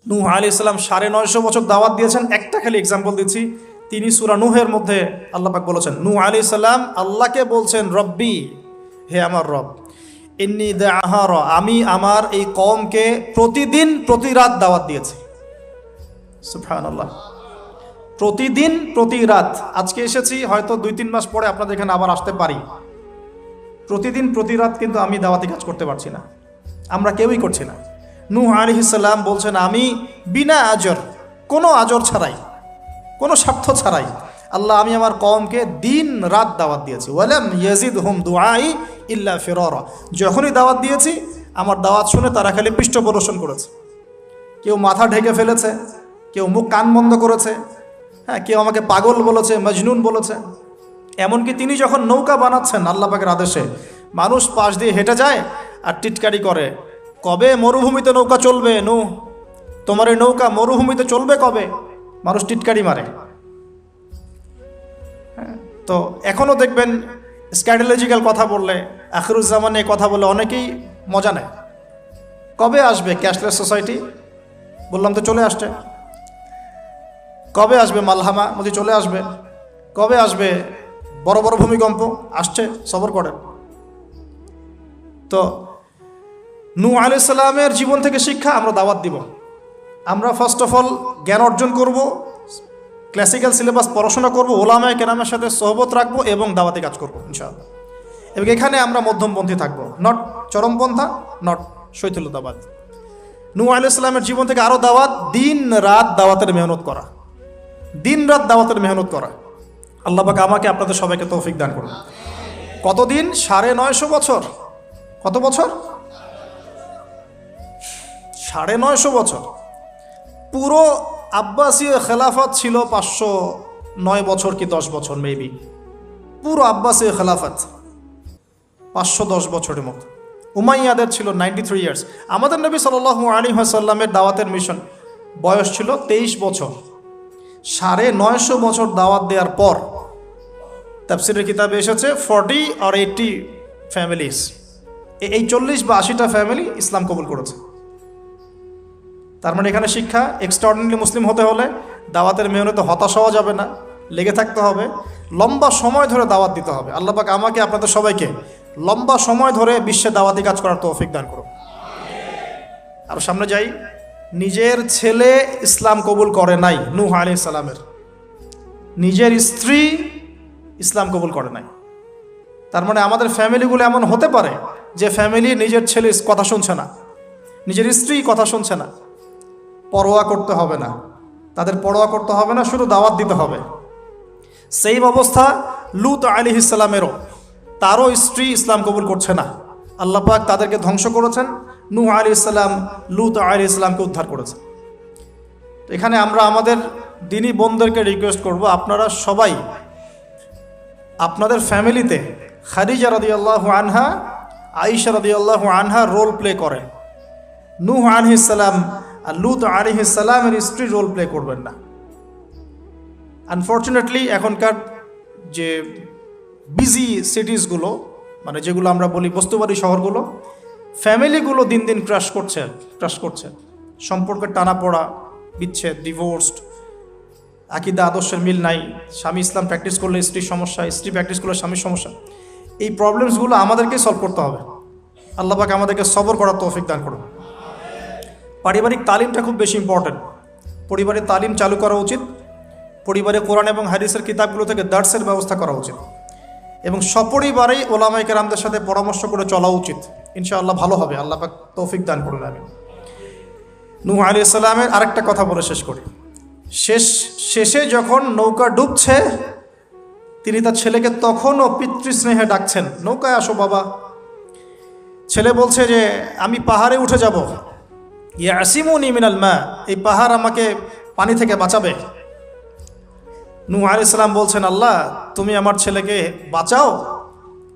নূহ আলাইহিস সালাম 950 বছর দাওয়াত দিয়েছেন। একটা খালি এক্সাম্পল দিচ্ছি, তিনি সূরা নূহের মধ্যে আল্লাহ পাক বলেছেন, নূহ আলাইহিস সালাম আল্লাহকে বলছেন, রব্বি, হে আমার রব, ইন্নী দাআহার, আমি আমার এই কওমকে প্রতিদিন প্রতি রাত দাওয়াত দিয়েছি। সুবহানাল্লাহ, প্রতিদিন প্রতি রাত। আজকে এসেছি, হয়তো 2-3 মাস পরে আপনাদের এখানে আবার আসতে পারি। প্রতিদিন প্রতি রাত কিন্তু আমি দাওয়াতি কাজ করতে পারছি না, আমরা কেউই করছি না। নূহ আলাইহিস সালাম বলছেন, আমি বিনা আজর, কোনো আজর ছাড়াই, কোনো স্বার্থ ছাড়াই, আল্লাহ, আমি আমার কওমকে দিন রাত দাওয়াত দিয়েছি। ওয়ালাম ইয়াজিদহুম দুআই ইল্লা ফিরারা, যখনই দাওয়াত দিয়েছি আমার দাওয়াত শুনে তারা খালি পৃষ্ঠ প্রদর্শন করেছে। কেউ মাথা ঢেকে ফেলেছে, কেউ মুখ কান বন্ধ করেছে, হ্যাঁ, কেউ আমাকে পাগল বলেছে, মজনুন বলেছে। এমনকি তিনি যখন নৌকা বানাচ্ছেন আল্লাহ পাকের আদেশে, মানুষ পাশ দিয়ে হেঁটে যায় আর টিটকারি করে, কবে মরুভূমিতে নৌকা চলবে নূহ, তোমার এই নৌকা মরুভূমিতে চলবে কবে? মানুষ টিটকারি মারে। তো এখনও দেখবেন স্ক্যাটোলজিক্যাল কথা বললে, আখিরুজ্জামানে কথা বলে অনেকেই মজা নেয়। কবে আসবে ক্যাশলেস সোসাইটি? বললাম তো চলে আসছে। কবে আসবে মালহামা? বলছি চলে আসবে। কবে আসবে বড় বড় ভূমিকম্প? আসছে, সবর করেন। তো নূহ আলাইহিস সালামের জীবন থেকে শিক্ষা আমরা দাওয়াত দিব। আমরা ফার্স্ট অফ অল জ্ঞান অর্জন করব, ক্লাসিক্যাল সিলেবাস পড়াশোনা করব, ওলামায়ে কেরামের সাথে সোহবত রাখবো এবং দাওয়াতি কাজ করবো ইনশাআল্লাহ। এবং এখানে আমরা মধ্যমপন্থী থাকবো, নট চরমপন্থা, নট শৈথিল্যতাবাদ। নূহ আলাইহিস সালামের জীবন থেকে আরও দাওয়াত, দিন রাত দাওয়াতের মেহনত করা, দিন রাত দাওয়াতের মেহনত করা। আল্লাহ পাক আমাকে আপনাদের সবাইকে তৌফিক দান করুন। কতদিন? 950 বছর। কত বছর? 950 বছর। পুরো আব্বাসীয় খেলাফত ছিল 509 বছর কি 10 বছর মেবি। পুরো আব্বাসীয় খেলাফত 510 বছরের মতো। উমাইয়াদের ছিল 93 ইয়ার্স। আমাদের নবী সাল্লাল্লাহু আলাইহি ওয়াসাল্লামের দাওয়াতের মিশন বয়স ছিল 23 বছর। 950 বছর দাওয়াত দেওয়ার পর তাফসীরের কিতাবে এসেছে 40 or 80 ফ্যামিলিজ, এই 40 বা 80টা ফ্যামিলি ইসলাম কবুল করেছে। তার মানে এখানে শিক্ষা, এক্সট্রাঅর্ডিনারি মুসলিম হতে হলে দাওয়াতের মেহনতে হতাশ হওয়া যাবে না, লেগে থাকতে হবে, লম্বা সময় ধরে দাওয়াত দিতে হবে। আল্লাহ পাক আমাকে আপনাদের সবাইকে লম্বা সময় ধরে বিশ্বে দাওয়াতি কাজ করার তৌফিক দান করুন। আর সামনে যাই। নিজের ছেলে ইসলাম কবুল করে নাই নূহ আলাইহিস সালামের, নিজের স্ত্রী ইসলাম কবুল করে নাই। তার মানে আমাদের ফ্যামিলিগুলো এমন হতে পারে যে ফ্যামিলি নিজের ছেলে কথা শুনছে না, নিজের স্ত্রী কথা শুনছে না। পরোয়া করতে হবে না, তাদের পরোয়া করতে হবে না, শুধু দাওয়াত দিতে হবে। সেই অবস্থা লূত আলাইহিস সালামেরও, তারও স্ত্রী ইসলাম কবুল করছে না। আল্লাহ পাক তাদেরকে ধ্বংস করেছেন। নূহ আলাইহিস সালাম লূত আলাইহিস সালামকে উদ্ধার করেছেন। তো এখানে আমরা আমাদের দিনী বোনদেরকে রিকোয়েস্ট করব, আপনারা সবাই আপনাদের ফ্যামিলিতে খাদিজা রাদিয়াল্লাহু আনহা, আয়েশা রাদিয়াল্লাহু আনহা রোল প্লে করেন। নূহ আলাইহিস সালাম আর লূত আলাইহিস সালামের স্ত্রী রোল প্লে করবেন না। আনফর্চুনেটলি এখনকার যে বিজি সিটিসগুলো, মানে যেগুলো আমরা বলি বস্তুবাদী শহরগুলো, ফ্যামিলিগুলো দিন দিন ক্রাশ করছে। সম্পর্কের টানাপোড়া, বিচ্ছেদ, ডিভোর্সড, আকীদা আদর্শের মিল নাই, স্বামী ইসলাম প্র্যাকটিস করলে স্ত্রীর সমস্যা, স্ত্রী প্র্যাকটিস করলে স্বামীর সমস্যা। এই প্রবলেমসগুলো আমাদেরকেই সলভ করতে হবে। আল্লাহ পাক আমাদেরকে সবর করার তৌফিক দান করুন। পারিবারিক তালিমটা খুব বেশি ইম্পর্টেন্ট। পরিবারের তালিম চালু করা উচিত। পরিবারে কোরআন এবং হাদিসের কিতাবগুলো থেকে দার্সের ব্যবস্থা করা উচিত এবং সপরিবারেই ওলামায়ে কেরামদের সাথে পরামর্শ করে চলা উচিত। ইনশাআল্লাহ ভালো হবে। আল্লাহ পাক তৌফিক দান করুন। আমি নূহ আলাইহিস সালামের আরেকটা কথা বলে শেষ করি। শেষে যখন নৌকা ডুবছে, তিনি তার ছেলেকে তখনও পিতৃস্নেহে ডাকছেন, নৌকায় আসো বাবা। ছেলে বলছে যে আমি পাহাড়ে উঠে যাব, ইয়াসিমুনি মিনাল মা, এই পাহাড় আমাকে পানি থেকে বাঁচাবে। নূহ আলাইহিস সালাম বলছেন, আল্লাহ তুমি আমার ছেলেকে বাঁচাও,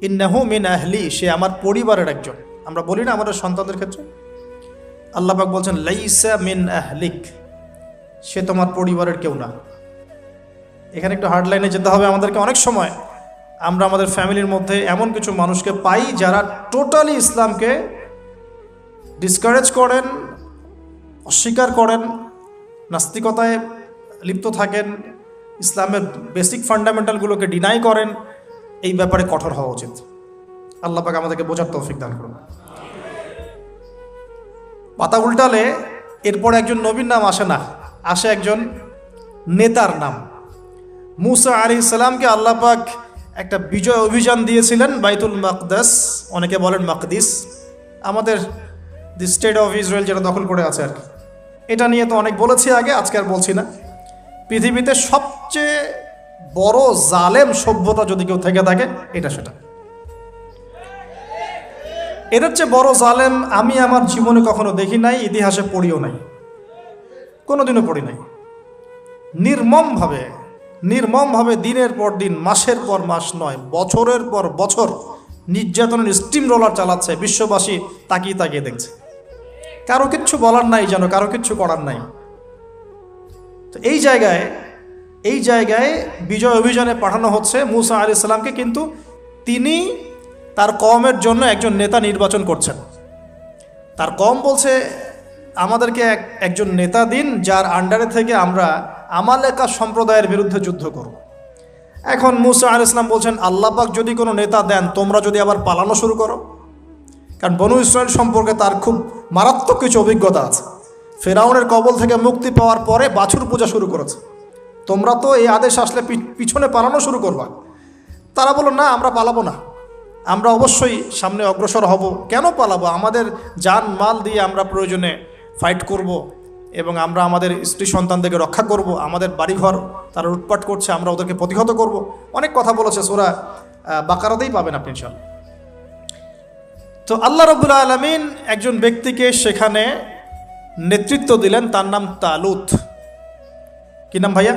ইন্নাহু মিন আহলি, সে আমার পরিবারের একজন। আমরা বলি না আমাদের সন্তানদের ক্ষেত্রে, আল্লাহ পাক বলছেন লাইসা মিন আহলিক, সে তোমার পরিবারের কেউ না। এখানে একটু হার্ড লাইনে যেতে হবে আমাদেরকে। অনেক সময় আমরা আমাদের ফ্যামিলির মধ্যে এমন কিছু মানুষকে পাই যারা টোটালি ইসলামকে ডিসকারেজ করেন, অস্বীকার করেন, নাস্তিকতায় লিপ্ত থাকেন, ইসলামের বেসিক ফান্ডামেন্টালগুলোকে ডিনাই করেন, এই ব্যাপারে কঠোর হওয়া উচিত। আল্লাহ পাক আমাদেরকে বোঝার তৌফিক দান করুন। পাতা উল্টালে এরপর একজন নবীর নাম আসে না, আসে একজন নেতার নাম। মুসা আলাইহিস সালামকে আল্লাহ পাক একটা বিজয় অভিযান দিয়েছিলেন বাইতুল মাকদাস, অনেকে বলেন মাকদিস, আমাদের দি স্টেট অফ ইসরায়েল যেটা দখল করে আছে আর কি। এটা নিয়ে তো অনেক বলেছি আগে, আজকে আর বলছি না। পৃথিবীতে সবচেয়ে বড় জালেম সভ্যতা যদি কেউ থেকে থাকে এটা সেটা। এটার চেয়ে বড় জালেম আমি আমার জীবনে কখনো দেখি নাই, ইতিহাসে পড়িও নাই, কোনোদিনও পড়ি নাই। নির্মমভাবে দিনের পর দিন, মাসের পর মাস নয়, বছরের পর বছর নির্যাতনের স্টিম রোলার চালাচ্ছে, বিশ্ববাসী তাকিয়ে তাকিয়ে দেখছে। কারো কিচ্ছু বলার নাই, যেন কারো কিচ্ছু করার নাই। তো এই জায়গায় বিজয় অভিযানে পাঠানো হচ্ছে মুসা আলাইহিস সালামকে, কিন্তু তিনি তার কওমের জন্য একজন নেতা নির্বাচন করছেন। তার কওম বলছে আমাদেরকে একজন নেতা দিন যার আন্ডারে থেকে আমরা আমালেকা সম্প্রদায়ের বিরুদ্ধে যুদ্ধ করব। এখন মুসা আলাইহিস সালাম বলছেন আল্লাহ পাক যদি কোনো নেতা দেন, তোমরা যদি আবার পালানো শুরু করো, কারণ বনু ইসরায়েল সম্পর্কে তার খুব মারাত্মক কিছু অভিজ্ঞতা আছে। ফেরাউনের কবল থেকে মুক্তি পাওয়ার পরে বাছুর পূজা শুরু করেছে, তোমরা তো এই আদেশ আসলে পিছনে পালানো শুরু করবা। তারা বলল না, আমরা পালাবো না, আমরা অবশ্যই সামনে অগ্রসর হব। কেন পালাবো? আমাদের জান মাল দিয়ে আমরা প্রয়োজনে ফাইট করব, এবং আমরা আমাদের স্ত্রী সন্তানদেরকে রক্ষা করব, আমাদের বাড়িঘর তারা লুটপাট করছে, আমরা ওদেরকে প্রতিহত করব। অনেক কথা বলেছে, সূরা বাকারাতেই পাবেন আপনি ইনশাআল্লাহ। তো আল্লাহ রাব্বুল আলামিন একজন ব্যক্তিকে সেখানে নেতৃত্ব দিলেন, তার নাম তালুত। কি নাম ভাইয়া?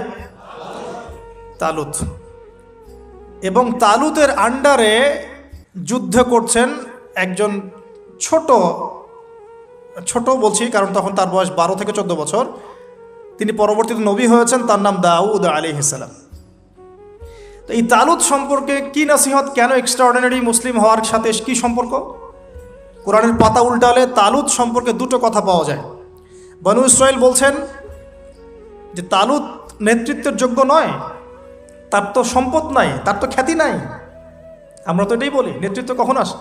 তালুত। এবং তালুতের আন্ডারে যুদ্ধ করছেন একজন ছোট বলছি কারণ তখন তার বয়স 12 থেকে 14 বছর। তিনি পরবর্তীতে নবী হয়েছেন, তার নাম দাউদ আলাইহিস সালাম। তো এই তালুত সম্পর্কে কি নসিহত, কেন এক্সট্রাঅর্ডিনারি মুসলিম হওয়ার সাথে কি সম্পর্ক? কোরআনের পাতা উল্টালে তালুত সম্পর্কে দুটো কথা পাওয়া যায়। বনু ইসরাইল বলছেন যে তালুত নেতৃত্বের যোগ্য নয়, তার তো সম্পদ নাই, তার তো খ্যাতি নাই। আমরা তো এটাই বলি, নেতৃত্ব কখন আসে?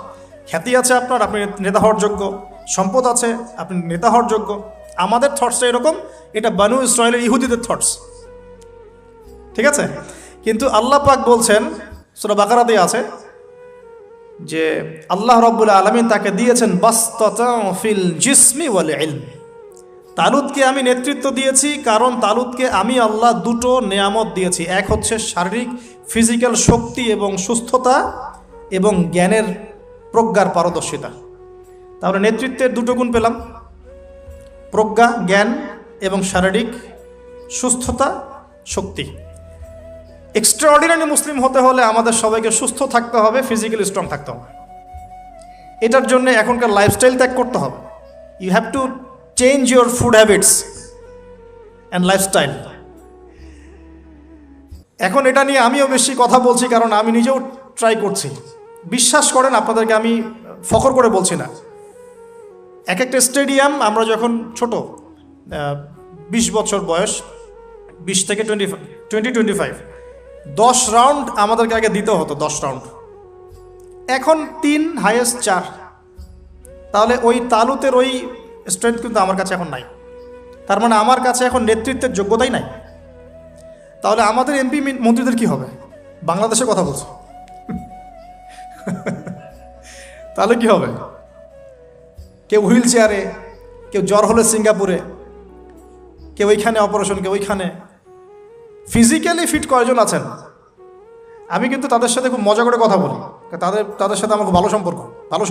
খ্যাতি আছে আপনার, আপনি নেতা হওয়ার যোগ্য, সম্পদ আছে, আপনি নেতা হওয়ার যোগ্য। আমাদের থটসটা এরকম, এটা বনু ইসরায়েলের ইহুদিদের থটস, ঠিক আছে? কিন্তু আল্লাহ পাক বলছেন, সূরা বাকারাতে আছে যে আল্লাহ রাব্বুল আলামিন তাকে দিয়েছেন বাসতাতাও ফিল জিসমি ওয়াল ইলম। তালুতকে আমি নেতৃত্ব দিয়েছি কারণ তালুতকে আমি আল্লাহ দুটো নেয়ামত দিয়েছি। এক হচ্ছে শারীরিক ফিজিক্যাল শক্তি এবং সুস্থতা, এবং জ্ঞানের প্রজ্ঞার পারদর্শিতা। তাহলে নেতৃত্বের দুটো গুণ পেলাম, প্রজ্ঞা, জ্ঞান এবং শারীরিক সুস্থতা, শক্তি। এক্সট্রাঅর্ডিনারি মুসলিম হতে হলে আমাদের সবাইকে সুস্থ থাকতে হবে, ফিজিক্যালি স্ট্রং থাকতে হবে। এটার জন্য এখনকার লাইফস্টাইল ত্যাগ করতে হবে। You have to change your food habits and lifestyle. এখন এটা নিয়ে আমিও বেশি কথা বলছি কারণ আমি নিজেও ট্রাই করছি। বিশ্বাস করেন, আপনাদেরকে আমি ফখর করে বলছি না। এক একটা স্টেডিয়াম আমরা যখন ছোট, 20 বছর বয়স, 20 থেকে 25, 10 রাউন্ড আমাদেরকে আগে দিতে হতো, 10 রাউন্ড। এখন 3, হাইয়েস্ট 4। তাহলে ওই তালুতের ওই স্ট্রেংথ কিন্তু আমার কাছে এখন নাই। তার মানে আমার কাছে এখন নেতৃত্বের যোগ্যতাই নাই। তাহলে আমাদের এমপি মন্ত্রীদের কি হবে? বাংলাদেশের কথা বলছো, তাহলে কি হবে? কেউ হুইল চেয়ারে, কেউ জ্বর হলে সিঙ্গাপুরে, কেউ ওইখানে অপারেশন, কেউ ওইখানে। ফিজিক্যালি ফিট কয়জন আছেন? আমি কিন্তু তাদের সাথে খুব মজা করে কথা বলি, তাদের সাথে আমার খুব ভালো সম্পর্ক। ভালো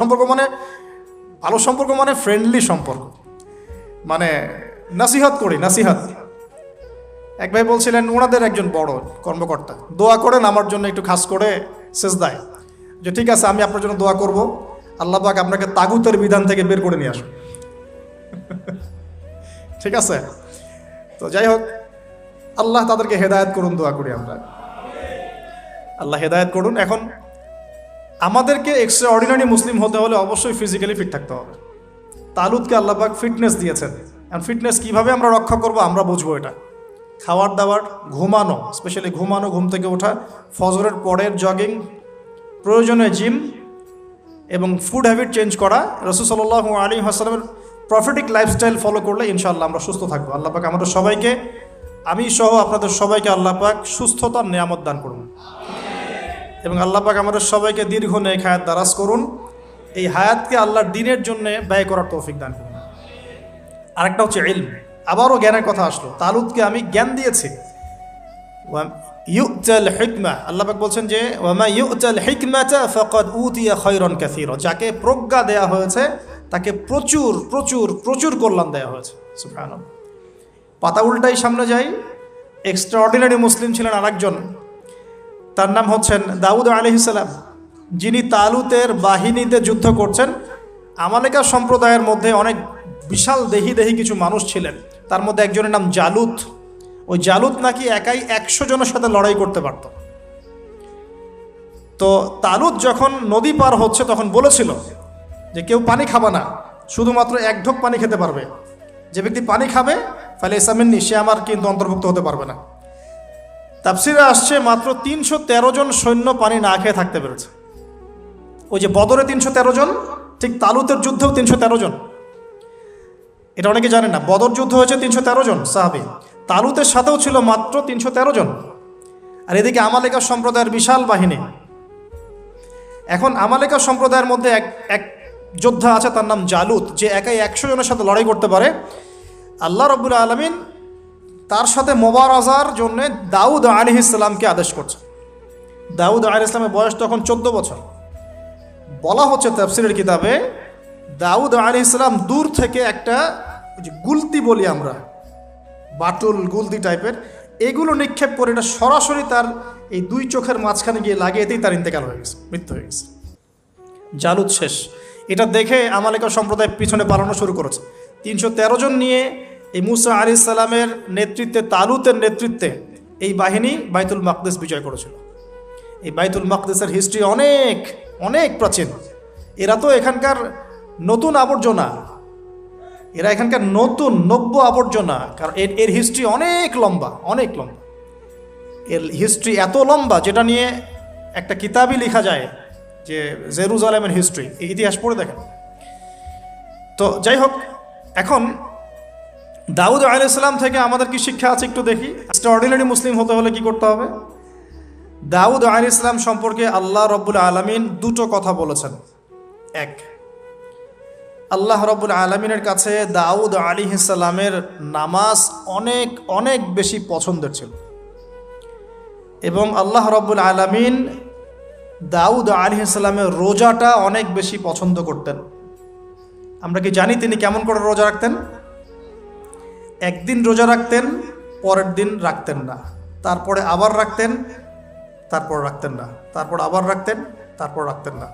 সম্পর্ক মানে ফ্রেন্ডলি সম্পর্ক, মানে নাসিহাত করি, নাসিহাত। এক ভাই বলছিলেন, ওনাদের একজন বড় কর্মকর্তা, দোয়া করেন আমার জন্য একটু খাস করে সেজদায়, যে ঠিক আছে আমি আপনার জন্য দোয়া করব, আল্লাহ পাক আপনাকে তাগুতের বিধান থেকে বের করে নিয়ে আসুন। ঠিক আছে? তো যাই হোক, আল্লাহ তাদেরকে হেদায়েত করুন, দোয়া করি আমরা, আল্লাহ হেদায়েত করুন। এখন আমাদেরকে এক্সট্রাঅর্ডিনারি মুসলিম হতে হলে অবশ্যই ফিজিক্যালি ফিট থাকতে হবে। তালুতকে আল্লাহ পাক ফিটনেস দিয়েছেন, আর ফিটনেস কীভাবে আমরা রক্ষা করব আমরা বুঝবো এটা। খাওয়ার দাওয়ার, ঘুমানো, স্পেশালি ঘুমানো, ঘুম থেকে ওঠা, ফজরের পরের জগিং, প্রয়োজনে জিম এবং ফুড হ্যাবিট চেঞ্জ করা। রাসূল সাল্লাল্লাহু আলাইহি ওয়াসাল্লামের প্রফেটিক লাইফস্টাইল ফলো করলে ইনশাআল্লাহ আমরা সুস্থ থাকবো। আল্লাহ পাক আমাদের সবাইকে, আমি সহ আপনাদের সবাইকে আল্লাহ পাক সুস্থতার নিয়ামত দান করুন এবং আল্লাহ পাক আমাদের সবাইকে দীর্ঘ নেক হায়াত দারাজ করুন। এই হায়াতকে আল্লাহর দ্বীনের জন্য ব্যয় করার তৌফিক দান করুন। আরেকটা হচ্ছে ইলম। আবারও জ্ঞানের কথা আসলো। তালুতকে আমি জ্ঞান দিয়েছি। ইউতাল হিকমা, আল্লাহ পাক বলছেন যে ওয়ামা ইউতাল হিকমাতা ফাকাদ উতিয়া খায়রান কাসীরা, যাকে প্রজ্ঞা দেয়া হয়েছে তাকে প্রচুর প্রচুর প্রচুর কল্যাণ দেওয়া হয়েছে। সুবহানাল্লাহ। পাতা উল্টাই সামনে যাই, এক্সট্রাঅর্ডিনারি মুসলিম ছিলেন আরেকজন, তার নাম হচ্ছেন দাউদ আলাইহিস সালাম, যিনি তালুতের বাহিনীতে যুদ্ধ করছেন। আমালেকা সম্প্রদায়ের মধ্যে অনেক বিশাল দেহি কিছু মানুষ ছিলেন, তার মধ্যে একজনের নাম জালুত। ওই জালুত নাকি একাই 100 জনের সাথে লড়াই করতে পারত। তো তালুত যখন নদী পার হচ্ছে তখন বলেছিল যে কেউ পানি খাবে না, শুধুমাত্র 1 ঢোক পানি খেতে পারবে। যে ব্যক্তি পানি খাবে ফালাইসা মিন্নি, সে আমার কিন্তু অন্তর্ভুক্ত হতে পারবে না। তাফসিরে আসছে মাত্র 313 জন সৈন্য পানি না খেয়ে থাকতে পেরেছে। ওই যে বদরে 313 জন, ঠিক তালুতের যুদ্ধেও 313 জন। এটা অনেকে জানে না, বদর যুদ্ধ হয়েছে 313 জন সাহাবী, তালুতের সাথেও ছিল মাত্র 313 জন। আর এদিকে আমালেকা সম্প্রদায়ের বিশাল বাহিনী। এখন আমালেকা সম্প্রদায়ের মধ্যে এক যোদ্ধা আছে, তার নাম জালুত, যে একাই 100 জনের সাথে লড়াই করতে পারে। আল্লাহ রাব্বুল আলামিন তার সাথে মোবারাজার জন্য দাউদ আলাইহিস সালামকে আদেশ করছে। দাউদ আলাইহিস সালামের বয়স তখন 14 বছর। বলা হচ্ছে তাফসীরের কিতাবে, দাউদ আলাইহিস সালাম দূর থেকে একটা গুলতি বলি আমরা, বাটুল গুলতি টাইপের, এগুলো নিক্ষেপ করে এটা সরাসরি তার এই 2 চোখের মাঝখানে গিয়ে লাগিয়েতেই তার ইন্তেকাল হয়ে গেছে, মৃত্যু হয়ে গেছে। জালুত শেষ। এটা দেখে আমালেকা সম্প্রদায় পিছনে পালানো শুরু করেছে। 313 জন নিয়ে এই মুসা আলাইহিস সালামের নেতৃত্বে, তালুতের নেতৃত্বে এই বাহিনী বাইতুল মাকদিস বিজয় করেছিল। এই বাইতুল মাকদিসের হিস্ট্রি অনেক অনেক প্রাচীন। এরা তো এখানকার নতুন আবর্জনা, এরা এখানকার নতুন নব্য আবর্জনা, কারণ এর হিস্ট্রি অনেক লম্বা, অনেক লম্বা। এর হিস্ট্রি এত লম্বা যেটা নিয়ে একটা কিতাবই লেখা যায়, যে জেরুজালেমের হিস্ট্রি, এই ইতিহাস পড়ে দেখেন। তো যাই হোক, এখন দাউদ আলাইহিস সালাম থেকে আমাদের কি শিক্ষা আছে একটু দেখি। এক্সট্রাঅর্ডিনারি মুসলিম হতে হলে কি করতে হবে? দাউদ আলাইহিস সালাম সম্পর্কে আল্লাহ রাব্বুল আলামিন 2টো কথা বলেছেন। এক, আল্লাহ রাব্বুল আলামিনের কাছে দাউদ আলাইহিস সালামের নামাজ অনেক অনেক বেশি পছন্দের ছিল এবং আল্লাহ রাব্বুল আলামিন দাউদ আলাইহিস সালামের রোজাটা অনেক বেশি পছন্দ করতেন। আমরা কি জানি তিনি কেমন করে রোজা রাখতেন? একদিন রোজা রাখতেন, পরের দিন রাখতেন না, তারপরে আবার রাখতেন, তারপর রাখতেন না, তারপর আবার রাখতেন, তারপর রাখতেন না।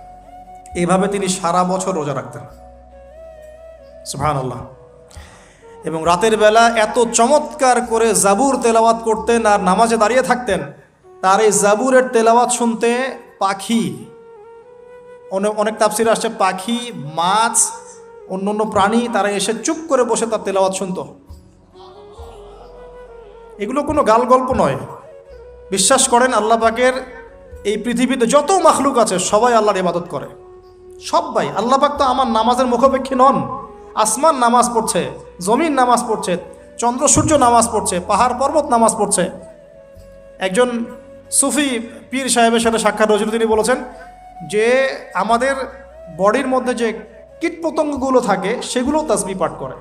এইভাবে তিনি সারা বছর রোজা রাখতেন। সুবহানাল্লাহ। এবং রাতের বেলা এত চমৎকার করে জাবুর তেলাওয়াত করতেন আর নামাজে দাঁড়িয়ে থাকতেন, তার এই জাবুরের তেলাওয়াত শুনতে পাখি, অনেক তাফসীরে আসছে পাখি, মাছ, অন্য প্রাণী, তারা এসে চুপ করে বসে তার তেলাওয়াত শুনত। এগুলো কোনো গাল গল্প নয়। বিশ্বাস করেন আল্লাহ পাকের এই পৃথিবীতে যত মাখলুক আছে সবাই আল্লাহর ইবাদত করে, সবাই। আল্লাহ পাক তো আমার নামাজের মুখাপেক্ষী নন। আসমান নামাজ পড়ছে, জমিন নামাজ পড়ছে, চন্দ্র সূর্য নামাজ পড়ছে, পাহাড় পর্বত নামাজ পড়ছে। একজন সুফি পীর সাহেবের সাথে সাক্ষাৎ হয়েছিল, তিনি বলেছেন যে আমাদের বডির মধ্যে যে কীটপতঙ্গগুলো থাকে সেগুলোও তাসবিহ পাঠ করে।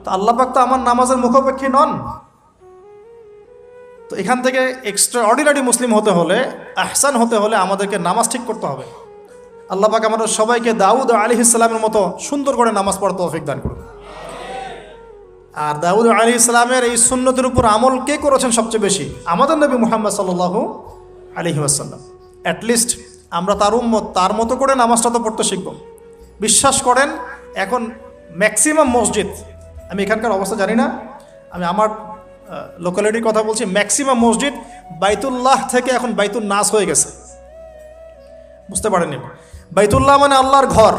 তো আল্লাহ পাক তো আমার নামাজের মুখাপেক্ষী নন। তো এখান থেকে এক্সট্রাঅর্ডিনারি মুসলিম হতে হলে, আহসান হতে হলে আমাদেরকে নামাজ ঠিক করতে হবে। আল্লাহ পাক আমাদের সবাইকে দাউদ আলাইহিস সালামের মতো সুন্দর করে নামাজ পড়ার তৌফিক দান করুন। আর দাউদ আলাইহিস সালামের এই সুন্নতের উপর আমল কে করেছেন সবচেয়ে বেশি? আমাদের নবী মুহাম্মদ সাল্লাল্লাহু আলাইহি ওয়াসাল্লাম। অ্যাটলিস্ট আমরা তার উম্মত, তার মতো করে নামাজটা তো পড়তে শিখব। বিশ্বাস করেন এখন ম্যাক্সিমাম মসজিদ, আমি এখানকার অবস্থা জানি না, আমি আমার লোকালিটির কথা বলছি, ম্যাক্সিমাম মসজিদ বাইতুল্লাহ থেকে এখন বাইতুল নাস হয়ে গেছে। বুঝতে পারেননি? বাইতুল্লাহ মানে আল্লাহর ঘর,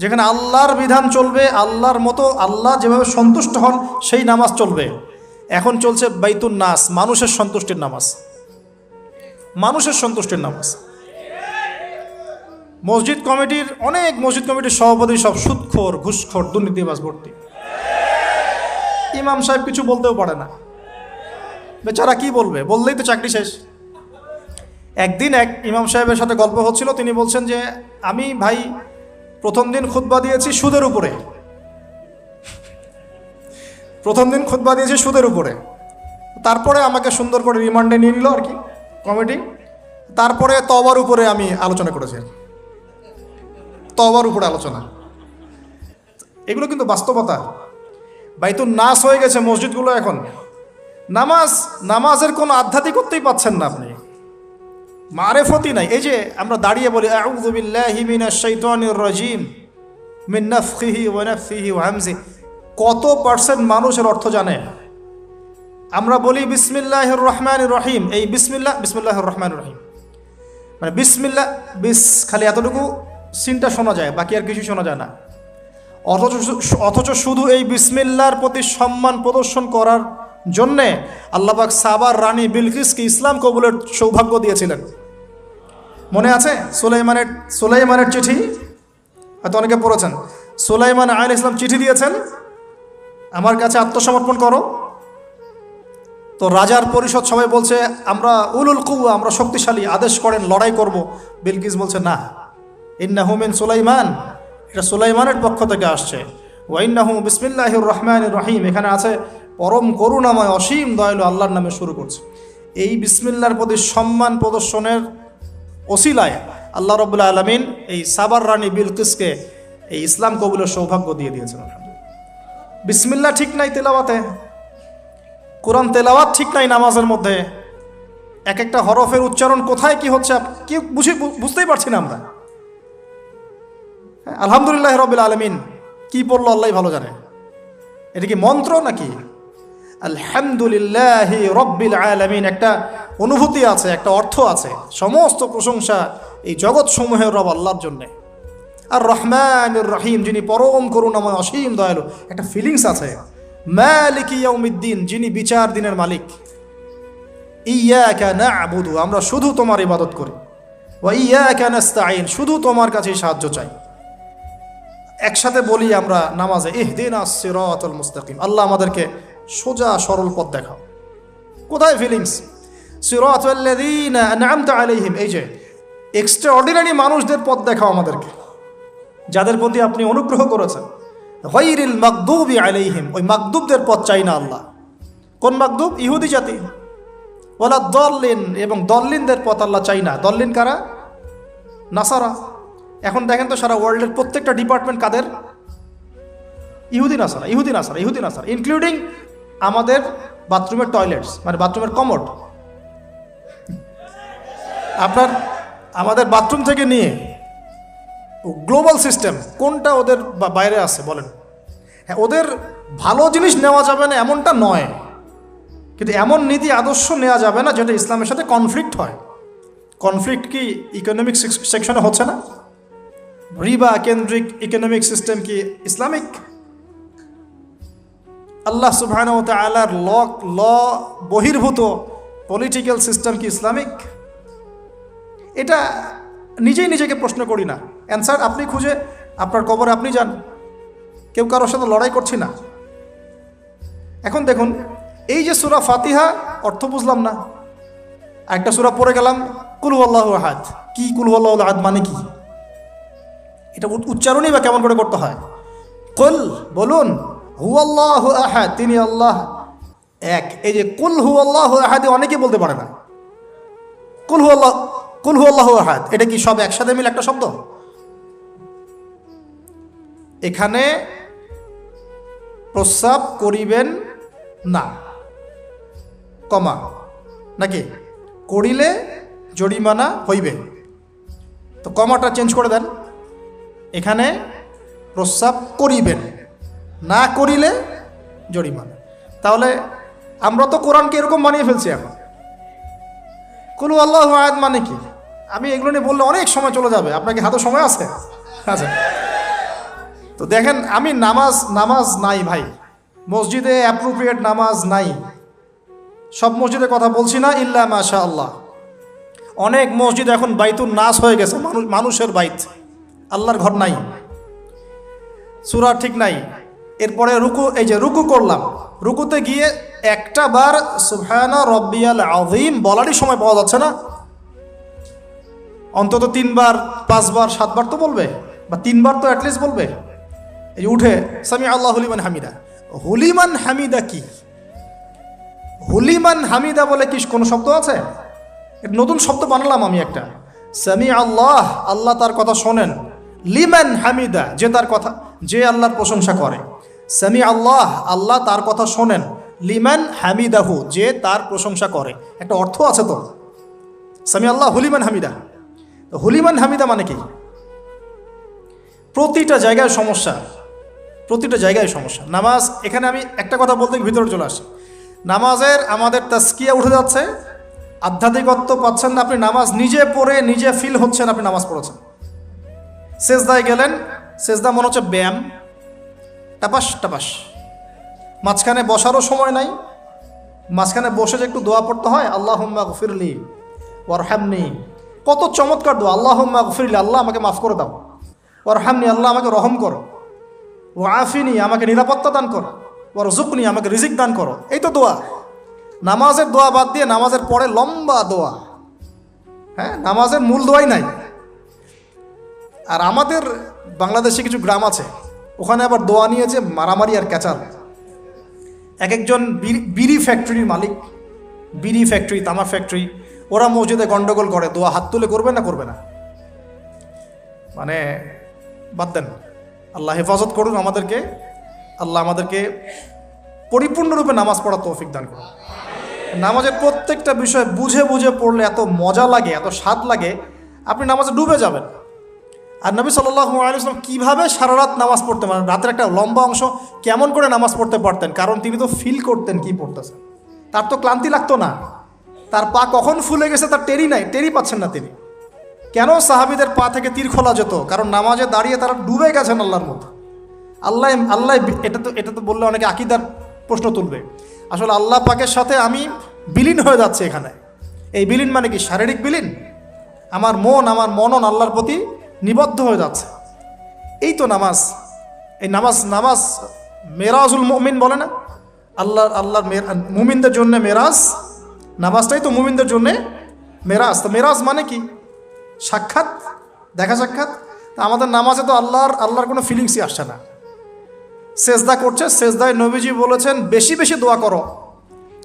যেখানে আল্লাহর বিধান চলবে, আল্লাহর মতো আল্লাহ যেভাবে সন্তুষ্ট হন সেই নামাজ চলবে। এখন চলছে বাইতুন নাস, মানুষের সন্তুষ্টির নামাজ, মানুষের সন্তুষ্টির নামাজ। মসজিদ কমিটির অনেক মসজিদ কমিটির সভাপতি সব সুদখোর, ঘুষখোর, দুর্নীতিবাজ ভর্তি। ইমাম সাহেব কিছু বলতেও পারে না, বেচারা কি বলবে, বললেই তো চাকরি শেষ। একদিন এক ইমাম সাহেবের সাথে গল্প হচ্ছিল, তিনি বলছেন যে আমি ভাই প্রথম দিন খুতবা দিয়েছি সুদের উপরে, প্রথম দিন খুতবা দিয়েছি সুদের উপরে, তারপরে আমাকে সুন্দর করে রিমান্ডে নিয়ে নিল আর কি কমিটি, তারপরে তওবার উপরে আমি আলোচনা করেছি, তওবার উপরে আলোচনা। এগুলো কিন্তু বাস্তবতা। বাইতুন নাস হয়ে গেছে মসজিদগুলো এখন। নামাজের কোনো আধ্যাত্মিকতাই পাচ্ছেন না আপনি, মারেফতি নাই। এই যে আমরা দাঁড়িয়ে বলি আউযু বিল্লাহি মিনাশ শাইতানির রাজিম মিন নাফখিহি ওয়া নাফসিহি ওয়া হামজিহি, কত পার্সেন্ট মানুষের অর্থ জানে? আমরা বলি বিসমিল্লাহির রহমানির রহিম, এই বিসমিল্লাহির রহমানির রহিম মানে বিসমিল্লাহ, খালি এতটুকু সিনটা শোনা যায়, বাকি আর কিছু শোনা যায় না। অথচ শুধু এই বিসমিল্লাহর প্রতি সম্মান প্রদর্শন করার জন্যে আল্লাহ পাক সাবার রানী বিলকিসকে ইসলাম কবুলের সৌভাগ্য দিয়েছিলেন। মনে আছে সুলাইমানের চিঠি, হয়তো অনেকে পড়েছেন। সুলাইমান আলাইহিস ইসলাম চিঠি দিয়েছেন, আমার কাছে আত্মসমর্পণ করো। তো রাজার পরিষদ সবাই বলছে আমরা উলুল কুওয়া, আমরা শক্তিশালী, আদেশ করেন লড়াই করব। বিলকিস বলছে না, ইন্নাহু মিন সুলাইমান, এটা সুলাইমানের পক্ষ থেকে আসছে। ওয়া ইন্নাহু বিসমিল্লাহির রহমানির রহিম, এখানে আছে পরম করুণাময় অসীম দয়ালু আল্লাহর নামে শুরু করছে। এই বিসমিল্লাহর প্রতি সম্মান প্রদর্শনের ওসিলায় আল্লাহ রাব্বুল আলামিন এই সাবার রানী বিলকিসকে এই ইসলাম কবুলের সৌভাগ্য দিয়ে দিয়েছেন। বিসমিল্লাহ ঠিক নাই তেলাওয়াতে, কোরআন তেলাওয়াত ঠিক নাই নামাজের মধ্যে, এক একটা হরফের উচ্চারণ কোথায় কি হচ্ছে কি বুঝতেই পারছি না আমরা। আলহামদুলিল্লাহ রাব্বিল আলামিন কি পড়লো আল্লাহই ভালো জানে, এটা কি মন্ত্র নাকি? আলহামদুলিল্লাহি রাব্বিল আলামিন একটা অনুভূতি আছে, একটা অর্থ আছে। সমস্ত প্রশংসা এই জগৎ সমূহের রব আল্লাহর জন্যে। আর রহমানির রহিম, যিনি পরম করুণাময় অসীম দয়ালু, একটা ফিলিংস আছে। মালিকি ইয়াউমিদ্দিন, যিনি বিচার দিনের মালিক। ইয়াকা না'বুদু, আমরা শুধু তোমার ইবাদত করি। ওয়া ইয়াকা নাস্তাঈন, শুধু তোমার কাছেই সাহায্য চাই। একসাথে বলি আমরা নামাজে ইহদিনাস সিরাতাল মুস্তাকিম, আল্লাহ আমাদেরকে সোজা সরল পথ দেখাও। কোথায় ফিলিংস? সিরাতাল্লাযীনা আন'আমতা আলাইহিম, এই যে এক্সট্রা অর্ডিনারি মানুষদের পথ দেখাও আমাদেরকে, যাদের প্রতি আপনি অনুগ্রহ করেছেন। গায়রিল মাগদুবি আলাইহিম, ওই মাগদুবদের পথ চাই না আল্লাহ। কোন মাগদুব? ইহুদি জাতি। ওয়ালা দল্লিন, এবং দল্লিনদের পথ আল্লাহ চাই না। দল্লিন কারা? নাসারা। এখন দেখেন তো সারা ওয়ার্ল্ডের প্রত্যেকটা ডিপার্টমেন্ট কাদের? ইহুদি নাসারা, ইহুদি নাসারা, ইহুদি নাসারা, ইনক্লুডিং আমাদের বাথরুমের টয়লেটস, মানে বাথরুমের কমোড। আপনার আমাদের বাথরুম থেকে নিয়ে গ্লোবাল সিস্টেম কোনটা ওদের বাইরে আছে বলেন? হ্যাঁ, ওদের ভালো জিনিস নেওয়া যাবে না এমনটা নয়, কিন্তু এমন নীতি আদর্শ নেওয়া যাবে না যেটা ইসলামের সাথে কনফ্লিক্ট হয়। কনফ্লিক্ট কি ইকোনমিক সেকশনে হচ্ছে না? রিবা কেন্দ্রিক ইকোনমিক সিস্টেম কি ইসলামিক? আল্লাহ সুবহানাহু ওয়া তাআলার ল বহির্ভূত পলিটিক্যাল সিস্টেম কি ইসলামিক? এটা নিজেই নিজেকে প্রশ্ন করি না, অ্যান্সার আপনি খুঁজে আপনার কবরে আপনি যান। কেউ কারোর সাথে লড়াই করছি না। এখন দেখুন, এই যে সূরা ফাতিহা অর্থ বুঝলাম না, একটা সূরা পড়ে গেলাম কুল হুয়াল্লাহু আহাদ। কি কুল হুয়াল্লাহু আহাদ মানে কি? এটা উচ্চারণই বা কেমন করে করতে হয়? কুল, বলুন, হুয়াল্লাহু আহাদ, তিনি আল্লাহ এক। এই যে কুল হুয়াল্লাহু আহাদ অনেকে বলতে পারে না। কুল হুয়াল্লাহু আহাদ, এটা কি সব একসাথে মিলে একটা শব্দ? এখানে প্রস্রাব করিবেন না, কমা, নাকি করিলে জরিমানা হইবে, তো কমাটা চেঞ্জ করে দেন। এখানে প্রস্রাব করিবেন, না করিলে জরিমানা। তাহলে আমরা তো কোরআনকে এরকম বানিয়ে ফেলছি এখন। কুল আল্লাহু আহাদ মানে কি? আমি এগুলো নিয়ে বললে অনেক সময় চলে যাবে। আপনাকে হাতে সময় আছে? আচ্ছা, তো দেখেন, আমি নামাজ নাই ভাই, মসজিদে অ্যাপ্রোপ্রিয়েট নামাজ নাই। সব মসজিদের কথা বলছি না, ইল্লা মাশা আল্লাহ। অনেক মসজিদ এখন বাইতুন নাস হয়ে গেছে, মানুষের বাইত, আল্লাহর ঘর নাই, সূরা ঠিক নাই। এরপরে রুকু, এই যে রুকু করলাম, রুকুতে গিয়ে একটা বার সুবহানা রব্বিয়াল আযীম বলারই সময় পাওয়া যাচ্ছে না। অন্তত 3 বার 5 বার 7 বার তো বলবে, বা 3 বার তো অ্যাটলিস্ট বলবে। এই যে উঠে সামি আল্লাহু লিমান হামিদা, হুলিমান হামিদা কি? হুলিমান হামিদা বলে কি কোনো শব্দ আছে? নতুন শব্দ বানালাম আমি একটা। সামি আল্লাহ, আল্লাহ তার কথা শোনেন। লিমান হামিদা, যে তার কথা, যে আল্লাহর প্রশংসা করে। সামি আল্লাহ, আল্লাহ তার কথা শোনেন। লিমান হামিদাহু, যে তার প্রশংসা করে। একটা অর্থ আছে তো, সামি আল্লাহ হুলিমান হামিদা। হুলিমান হামিদা মানে কি? প্রতিটা জায়গায় সমস্যা, প্রতিটা জায়গায় সমস্যা। নামাজ, এখানে আমি একটা কথা বলতে ভিতরে চলে আসি। নামাজের আমাদের তাজকিয়া উঠে যাচ্ছে, আধ্যাত্মিকত্ব পাচ্ছেন না। আপনি নামাজ নিজে পড়ে নিজে ফিল হচ্ছেন আপনি নামাজ পড়েছেন। সেজদায় গেলেন, সেজদা মনে হচ্ছে ব্যায়াম, টাপাস টাপাস। মাঝখানে বসারও সময় নাই, মাঝখানে বসে যে একটু দোয়া পড়তে হয়, আল্লাহুম্মা গফিরলি ওয়ারহামনি, কত চমৎকার দোয়া। আল্লাহুম্মা গফিরলি, আল্লাহ আমাকে মাফ করে দাও। ওয়ারহামনি, আল্লাহ আমাকে রহম করো। ওয়াফিনি, আমাকে নিরাপত্তা দান করো। ওয়ারজুকনি, আমাকে রিজিক দান করো। এই তো দোয়া। নামাজের দোয়া বাদ দিয়ে নামাজের পরে লম্বা দোয়া। হ্যাঁ, নামাজের মূল দোয়াই নাই। আর আমাদের বাংলাদেশে কিছু গ্রাম আছে, ওখানে আবার দোয়া নিয়ে যে মারামারি আর ক্যাচাল। এক একজন বিড়ি ফ্যাক্টরির মালিক, বিড়ি ফ্যাক্টরি, তামাক ফ্যাক্টরি, ওরা মসজিদে গন্ডগোল করে। দোয়া হাত তুলে করবে না, করবে না, মানে বাদ দেন। আল্লাহ হেফাজত করুন আমাদেরকে, আল্লাহ আমাদেরকে পরিপূর্ণরূপে নামাজ পড়ার তৌফিক দান করুন। নামাজের প্রত্যেকটা বিষয় বুঝে বুঝে পড়লে এত মজা লাগে, এত স্বাদ লাগে, আপনি নামাজে ডুবে যাবেন। আর নবী সাল্লাল্লাহু আলাইহি ওয়াসাল্লাম কীভাবে সারা রাত নামাজ পড়তে পারেন, রাতের একটা লম্বা অংশ কেমন করে নামাজ পড়তে পারতেন? কারণ তিনি তো ফিল করতেন কি পড়তেছেন। তার তো ক্লান্তি লাগতো না, তার পা কখন ফুলে গেছে তার টেরি পাচ্ছেন না তিনি। কেন সাহাবীদের পা থেকে তীর খোলা যেত? কারণ নামাজে দাঁড়িয়ে তারা ডুবে গেছেন আল্লাহর মধ্যে। আল্লাহ, এটা তো বললে অনেকে আকীদার প্রশ্ন তুলবে। আসলে আল্লাহ পাকের সাথে আমি বিলীন হয়ে যাচ্ছে এখানে। এই বিলীন মানে কি? শারীরিক বিলীন। আমার মনন আল্লাহর প্রতি নিবদ্ধ হয়ে যাচ্ছে। এই তো নামাজ। এই নামাজ মেরাজুল মুমিন বলে না, আল্লাহর মুমিনদের জন্য মেরাজ। নামাজটাই তো মুমিনদের জন্য মেরাজ। তো মেরাজ মানে কি? সাক্ষাৎ, দেখা সাক্ষাৎ। তা আমাদের নামাজে তো আল্লাহর কোনো ফিলিংসই আসছে না। সেজদা করছে, সেজদায় নবীজি বলেছেন বেশি বেশি দোয়া করো,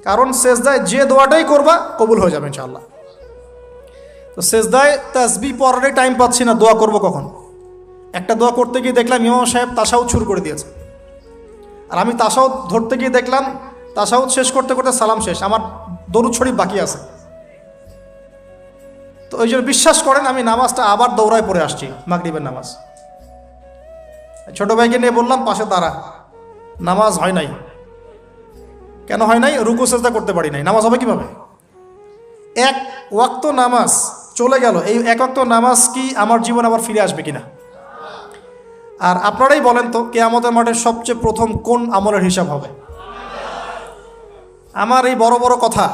কারণ সেজদায় যে দোয়াটাই করবা কবুল হয়ে যাবে ইনশাআল্লাহ। তো সেজদায় তাসবিহ পড়ারই টাইম পাচ্ছি না, দোয়া করব কখন? একটা দোয়া করতে গিয়ে দেখলাম ইমাম সাহেব তাশাহুদ শুরু করে দিয়েছে, আর আমি তাশাহুদ ধরতে গিয়ে দেখলাম তাশাহুদ শেষ করতে করতে সালাম শেষ, আমার দরুদ শরীফ বাকি আছে। তো ওই জন্য বিশ্বাস করেন আমি নামাজটা আবার দৌড়ায় পড়ে আসছি, মাগরিবের নামাজ। ছোট ভাইকে নিয়ে বললাম পাশে দাঁড়া, নামাজ হয় নাই। কেন হয় নাই? রুকু সেজদা করতে পারি নাই। নামাজ হবে কিভাবে? এক ওয়াক্ত নামাজ চলে গেল। এই এক ওয়াক্ত নামাজ কি আমার জীবন আবার ফিরে আসবে কিনা? আর আপনারাই বলেন তো, কিয়ামতের মাঠে সবচেয়ে প্রথম কোন আমলের হিসাব হবে? আমার এই বড় বড় কথা,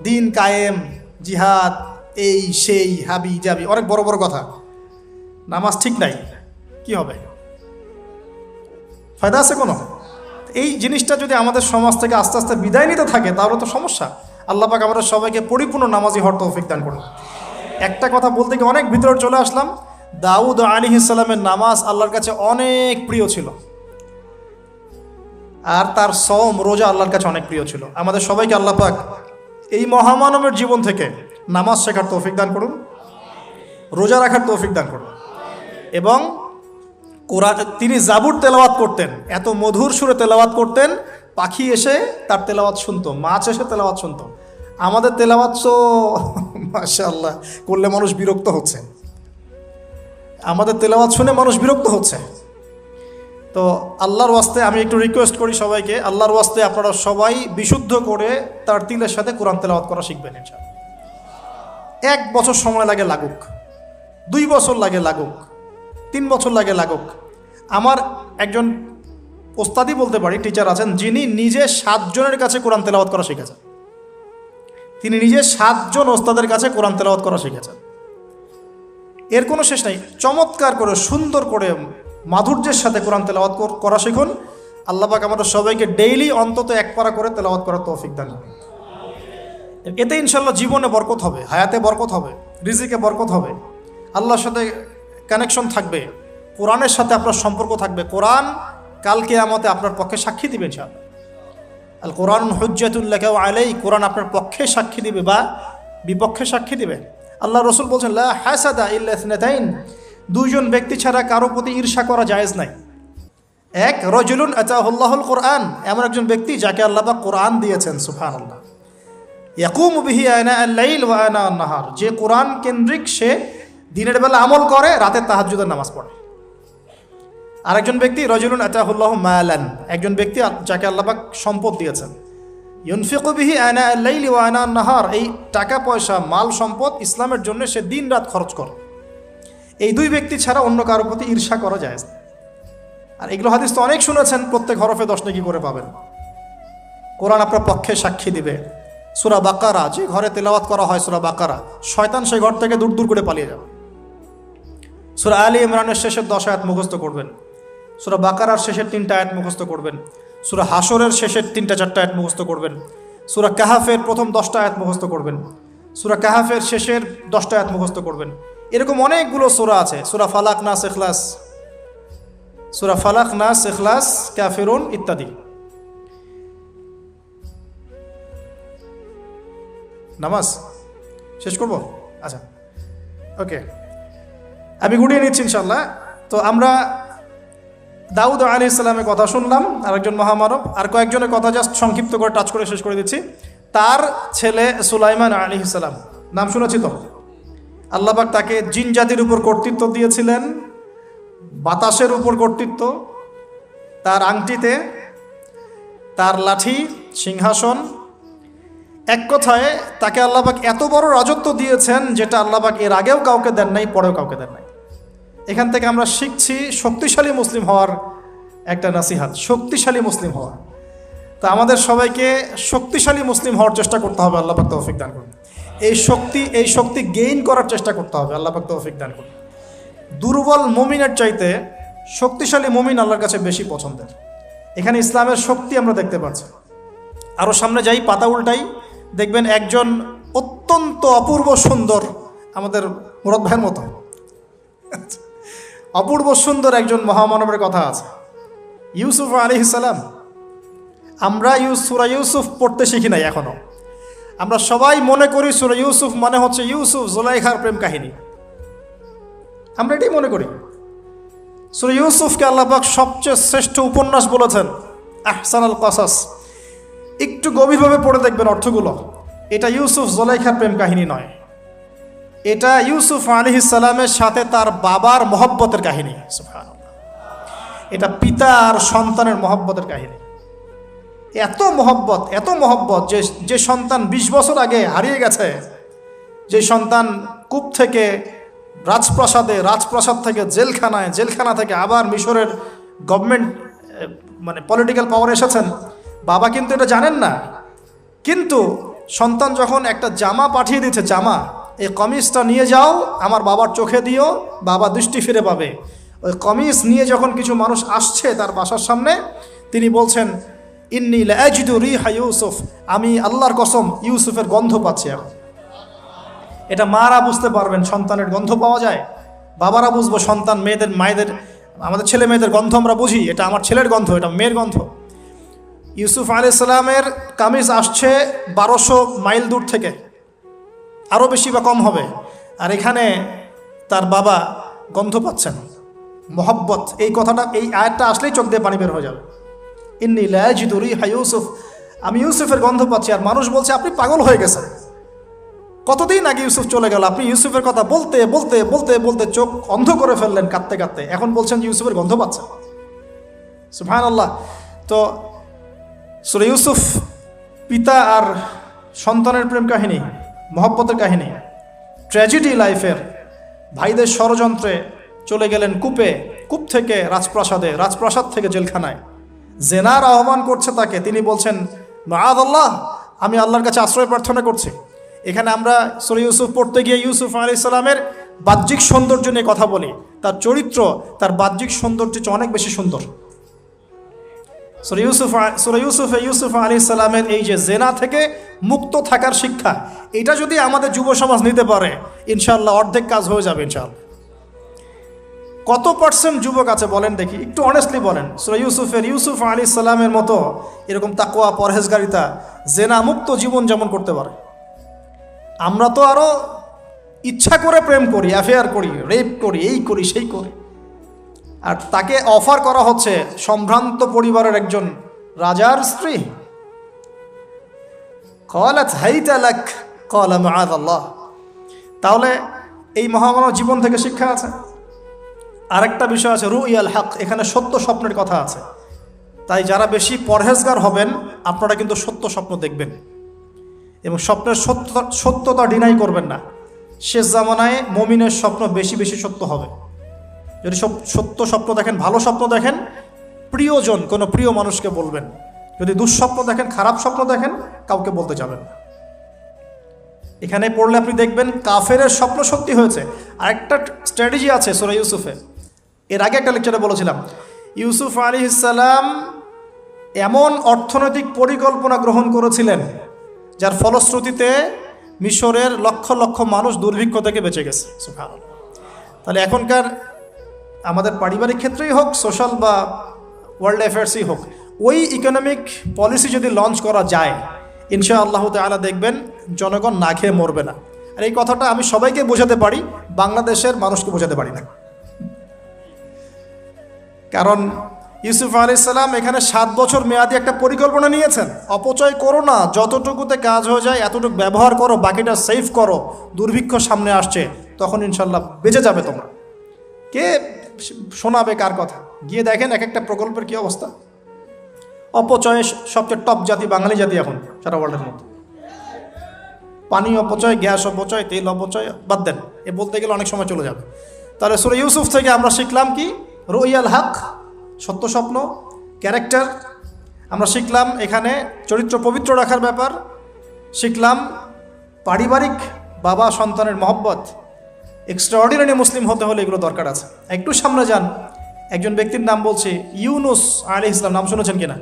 দিন কায়েম, জিহাদ, এই সেই, হাবি জাবি, অনেক বড় বড় কথা, নামাজ ঠিক নাই, কি হবে? ফায়দা আছে কোনো? এই জিনিসটা যদি আমাদের সমাজ থেকে আস্তে আস্তে বিদায় নিতে থাকে তাহলে তো সমস্যা। আল্লাহ পাক আমাদের সবাইকে পরিপূর্ণ নামাজি হওয়ার তৌফিক দান করুন। একটা কথা বলতে গিয়ে অনেক ভিতরে চলে আসলাম। দাউদ আলাইহিস সালামের নামাজ আল্লাহর কাছে অনেক প্রিয় ছিল, আর তার সওম রোজা আল্লাহর কাছে অনেক প্রিয় ছিল। আমাদের সবাইকে আল্লাহ পাক এই মহামানবের জীবন থেকে নামাজ শেখার তৌফিক দান করুন, রোজা রাখার তৌফিক দান করুন। এবং কোরআন, তিনি জাবুর তেলাওয়াত করতেন, এত মধুর সুরে তেলাওয়াত করতেন, পাখি এসে তার তেলাওয়াত শুনতো, মাছ এসে তেলাওয়াত শুনতো। আমাদের তেলাওয়াত তো মাশাআল্লাহ করলে মানুষ বিরক্ত হচ্ছে, আমাদের তেলাওয়াত শুনে মানুষ বিরক্ত হচ্ছে। তো আল্লাহর ওয়াস্তে আমি একটু রিকোয়েস্ট করি সবাইকে, আল্লাহর ওয়াস্তে আপনারা সবাই বিশুদ্ধ করে তার তিলের সাথে কোরআন তেলাওয়াত করা শিখবেন ইনশাআল্লাহ। 1 বছর সময় লাগে লাগুক, 2 বছর লাগে লাগুক, 3 বছর লাগে লাগুক, আমার একজন ওস্তাদি বলতে পারি, টিচার আছেন, যিনি নিজে 7 জনের কাছে কোরআন তেলাওয়াত করা শিখেছেন। তিনি নিজে 7 জন ওস্তাদের কাছে কোরআন তেলাওয়াত করা শিখেছেন। এর কোনো শেষ নাই। চমৎকার করে, সুন্দর করে, মাধুর্যের সাথে কোরআন তেলাওয়াত করা শিখুন। আল্লাহ পাক আমাদের সবাইকে ডেইলি অন্তত 1 পারা করে তেলাওয়াত করার তৌফিক দান করুন। এতে ইনশাল্লাহ জীবনে বরকত হবে, হায়াতে বরকত হবে, রিজিকে বরকত হবে, আল্লাহর সাথে কানেকশন থাকবে, কোরআনের সাথে আপনার সম্পর্ক থাকবে। কোরআন কাল কিয়ামতে আপনার পক্ষে সাক্ষী দিবে ইনশাআল্লাহ। আল কোরআন হুজ্জাতুন লাকা ওয়া আলাইক, কোরআন আপনার পক্ষে সাক্ষী দিবে বা বিপক্ষে সাক্ষী দিবে। আল্লাহ রসুল বলছেন, লা হাসাদা ইল্লা ইসনাতাইন, 2 জন ব্যক্তি ছাড়া কারো প্রতি ঈর্ষা করা জায়েজ নাই। এক, রাজুলুন আতাহুল্লাহুল কোরআন, এমন একজন ব্যক্তি যাকে আল্লাহ পাক কোরআন দিয়েছেন, সুবহানাল্লাহ। ইয়াকুমু বিহি আনা আল-লাইল ওয়া আনা আন-নাহার, যে কোরআন কেন্দ্রিক, সে দিনের বেলা আমল করে, রাতে তাহাজ্জুদের নামাজ পড়ে। আরেকজন ব্যক্তি রাজুলুন আতাহুল্লাহু মালান, একজন ব্যক্তি যাকে আল্লাহ পাক সম্পদ দিয়েছেন, ইউনফিকু বিহি আনা আল-লাইল ওয়া আনা আন-নাহার, এই টাকা পয়সা, মাল সম্পদ ইসলামের জন্য সে দিন রাত খরচ করে। এই 2 ব্যক্তি ছাড়া অন্য কারোর প্রতি ঈর্ষা করা যায় না। আর এগুলো হাদিস তো অনেক শুনেছেন, প্রত্যেক হরফে 10 নেকি করে পাবেন। কোরআন আপনার পক্ষে সাক্ষী দিবে। সূরা বাকারা, যে ঘরে তেলাওয়াত করা হয় সূরা বাকারা, শয়তান সেই ঘর থেকে দূর দূর করে পালিয়ে যাবে। সূরা আলী ইমরানের শেষের 10 আয়াত মুখস্থ করবেন, সূরা বাকারার শেষের 3টা আয়াত মুখস্থ করবেন, সূরা হাশরের শেষের 3টা-4টা আয়াত মুখস্থ করবেন, সূরা কাহাফের প্রথম 10টা আয়াত মুখস্থ করবেন, সূরা কাহাফের শেষের 10টা আয়াত মুখস্থ করবেন। এরকম অনেকগুলো সূরা আছে, সূরা ফালাক, নাস, ইখলাস, সূরা ফালাক, নাস, ইখলাস, কাফিরুন ইত্যাদি। নামাজ শেষ করব? আচ্ছা, ওকে, আমি গুটিয়ে নিচ্ছি ইনশাল্লাহ। তো আমরা দাউদ আলাইহিস সালামের কথা শুনলাম, আরেকজন মহামানব। আর কয়েকজনের কথা জাস্ট সংক্ষিপ্ত করে টাচ করে শেষ করে দিচ্ছি। তার ছেলে সুলাইমান আলাইহিস সালাম, নাম শুনেছি তো? আল্লাহ পাক তাকে জিন জাতির উপর কর্তৃত্ব দিয়েছিলেন, বাতাসের উপর কর্তৃত্ব, তার আংটিতে, তার লাঠি, সিংহাসন, এক কথায় তাকে আল্লাহ পাক এত বড় রাজত্ব দিয়েছেন যেটা আল্লাহ পাক এর আগেও কাউকে দেন নাই, পরেও কাউকে দেন নাই। এখান থেকে আমরা শিখছি শক্তিশালী মুসলিম হওয়ার একটা নাসিহাত, শক্তিশালী মুসলিম হওয়া। তা আমাদের সবাইকে শক্তিশালী মুসলিম হওয়ার চেষ্টা করতে হবে, আল্লাহ পাক তৌফিক দান করুন। এই শক্তি গেইন করার চেষ্টা করতে হবে, আল্লাহ পাক তৌফিক দান করুন। দুর্বল মুমিনের চাইতে শক্তিশালী মুমিন আল্লাহর কাছে বেশি পছন্দের। এখানে ইসলামের শক্তি আমরা দেখতে পাচ্ছি। আরও সামনে যাই, পাতা উল্টাই, দেখবেন একজন অত্যন্ত অপূর্ব সুন্দর, আমাদের মুরাদ ভাইয়ের মতো অপূর্ব সুন্দর একজন মহামানবের কথা আছে, ইউসুফ আলাইহিস সালাম। আমরা সূরা ইউসুফ পড়তে শিখি নাই এখনো। আমরা সবাই মনে করি সূরা ইউসুফ মানে হচ্ছে ইউসুফ জুলাইখার প্রেম কাহিনী, আমরা এটাই মনে করি। সূরা ইউসুফকে আল্লাহ পাক সবচেয়ে শ্রেষ্ঠ উপন্যাস বলেছেন, আহসানুল কসাস। একটু গভীরভাবে পড়ে দেখবেন অর্থগুলো। এটা ইউসুফ জুলাইখার প্রেম কাহিনী নয়, এটা ইউসুফ আলাইহিস সালামের সাথে তার বাবার মহব্বতের কাহিনী। সুবহানাল্লাহ, এটা পিতা আর সন্তানের মহব্বতের কাহিনী। এত মহব্বত যে সন্তান 20 বছর আগে হারিয়ে গেছে, যে সন্তান কূপ থেকে রাজপ্রাসাদে, রাজপ্রাসাদ থেকে জেলখানায়, জেলখানা থেকে আবার মিশরের গভর্নমেন্ট মানে পলিটিক্যাল পাওয়ার এসেছেন। বাবা কিন্তু এটা জানেন না, কিন্তু সন্তান যখন একটা জামা পাঠিয়ে দিচ্ছে, জামা, এই কমিজটা নিয়ে যাও, আমার বাবার চোখে দিও, বাবা দৃষ্টি ফিরে পাবে। ওই কমিজ নিয়ে যখন কিছু মানুষ আসছে তার বাসার সামনে, তিনি বলছেন, ইন্নী লাআজিদু রিহা ইউসুফ, আমি আল্লাহর কসম ইউসুফের গন্ধ পাচ্ছি। এখন এটা মারা বুঝতে পারবেন, সন্তানের গন্ধ পাওয়া যায়। বাবারা বুঝবো, সন্তান, মায়েদের, আমাদের ছেলে মেয়েদের গন্ধ আমরা বুঝি, এটা আমার ছেলের গন্ধ, এটা মেয়ের গন্ধ। ইউসুফ আলাইহিস সালামের কামিজ আসছে 1200 মাইল দূর থেকে, আরও বেশি বা কম হবে। আর এখানে তার বাবা গন্ধ পাচ্ছেন, মহব্বত। এই কথাটা, এই আয়াতটা আসলেই চোখ দিয়ে পানি বের হয়ে যাবে। ইন্নী লাআজিদু রিহা ইউসুফ, আমি ইউসুফের গন্ধ পাচ্ছি। আর মানুষ বলছে, আপনি পাগল হয়ে গেছেন, কতদিন আগে ইউসুফ চলে গেল, আপনি ইউসুফের কথা বলতে বলতে বলতে বলতে চোখ অন্ধ করে ফেললেন কাঁদতে কাঁদতে, এখন বলছেন ইউসুফের গন্ধ পাচ্ছেন। সুবহানাল্লাহ। তো সূরা ইউসুফ পিতা আর সন্তানের প্রেম কাহিনী, মহব্বতের কাহিনী, ট্র্যাজেডি লাইফের। ভাইদের ষড়যন্ত্রে চলে গেলেন কূপে, কূপ থেকে রাজপ্রাসাদে, রাজপ্রাসাদ থেকে জেলখানায়, জেনার আহ্বান করছে তাকে। তিনি বলছেন, মাআযাল্লাহ, আমি আল্লাহর কাছে আশ্রয় প্রার্থনা করছি। এখানে আমরা সূরা ইউসুফ পড়তে গিয়ে ইউসুফ আলাইহিস সালামের বাহ্যিক সৌন্দর্য নিয়ে কথা বলি। তার চরিত্র, তার বাহ্যিক সৌন্দর্য চেয়ে অনেক বেশি সুন্দর। সূরা ইউসুফ আলাইহিস সালামের এই যে জেনা থেকে মুক্ত থাকার শিক্ষা, এটা যদি আমাদের যুব সমাজ নিতে পারে, ইনশাআল্লাহ অর্ধেক কাজ হয়ে যাবে ইনশাআল্লাহ। কত পার্সেন্ট যুবক আছে বলেন দেখি, একটু অনেস্টলি বলেন, সূরা ইউসুফ আলাইহিস সালামের মতো এরকম তাকওয়া, পরহেজগারিতা, জেনা মুক্ত জীবন যেমন করতে পারে। আমরা তো আরো ইচ্ছা করে প্রেম করি, অ্যাফেয়ার করি, রেপ করি, এই করি সেই করি। আর তাকে অফার করা হচ্ছে সম্ভ্রান্ত পরিবারের একজন রাজার স্ত্রী। ক্বালাত হাইতা লাক ক্বালা মাআযাল্লাহ। তাহলে এই মহামানব জীবন থেকে শিক্ষা আছে। আরেকটা বিষয় আছে, রুইয়াল হক, এখানে সত্য স্বপ্নের কথা আছে। তাই যারা বেশি পরহেজগার হবেন, আপনারা কিন্তু সত্য স্বপ্ন দেখবেন এবং স্বপ্নের সত্যতা ডিনাই করবেন না। শেষ জামানায় মুমিনের স্বপ্ন বেশি বেশি সত্য হবে। যদি সত্য স্বপ্ন দেখেন, ভালো স্বপ্ন দেখেন, প্রিয়জন কোনো প্রিয় মানুষকে বলবেন। যদি দুঃস্বপ্ন দেখেন, খারাপ স্বপ্ন দেখেন, কাউকে বলতে যাবেন না। এখানে পড়লে আপনি দেখবেন কাফেরের স্বপ্ন সত্যি হয়েছে। আরেকটা স্ট্র্যাটেজি আছে সূরা ইউসুফে, এর আগে একটা লেকচারে বলেছিলাম। ইউসুফ আলাইহিস সালাম এমন অর্থনৈতিক পরিকল্পনা গ্রহণ করেছিলেন যার ফলশ্রুতিতে মিশরের লক্ষ লক্ষ মানুষ দুর্ভিক্ষ থেকে বেঁচে গেছে। সুবহানাল্লাহ। তাহলে এখনকার আমাদের পারিবারিক ক্ষেত্রেই হোক, সোশ্যাল বা ওয়ার্ল্ড অ্যাফেয়ার্সই হোক, ওই ইকোনমিক পলিসি যদি লঞ্চ করা যায়, ইনশাআল্লাহ তাআলা দেখবেন জনগণ না খেয়ে মরবে না। আর এই কথাটা আমি সবাইকে বোঝাতে পারি, বাংলাদেশের মানুষকে বোঝাতে পারি না। কারণ ইউসুফ আলাইহিস সালাম এখানে 7 বছর মেয়াদি একটা পরিকল্পনা নিয়েছেন। অপচয় করো না, যতটুকুতে কাজ হয়ে যায় এতটুকু ব্যবহার করো, বাকিটা সেভ করো। দুর্ভিক্ষ সামনে আসছে, তখন ইনশাল্লাহ বেঁচে যাবে তোমরা। কে শোনাবে কার কথা? গিয়ে দেখেন এক একটা প্রকল্পের কি অবস্থা। অপচয়ে সবচেয়ে টপ জাতি বাঙালি জাতি এখন সারা ওয়ার্ল্ডের মধ্যে। পানি অপচয়, গ্যাস অপচয়, তেল অপচয়, বাদ দেন, এ বলতে গেলে অনেক সময় চলে যাবে। তাহলে সূরা ইউসুফ থেকে আমরা শিখলাম কি? রুইয়াল হক, সত্য স্বপ্ন, ক্যারেক্টার। আমরা শিখলাম এখানে চরিত্র পবিত্র রাখার ব্যাপার। শিখলাম পারিবারিক বাবা সন্তানের মহব্বত। এক্সট্রাঅর্ডিনারি মুসলিম হতে হলে এগুলো দরকার আছে। একটু সামনে যান, একজন ব্যক্তির নাম বলছি, ইউনুস আলাইহিস সালাম। নাম শুনেছেন কিনা?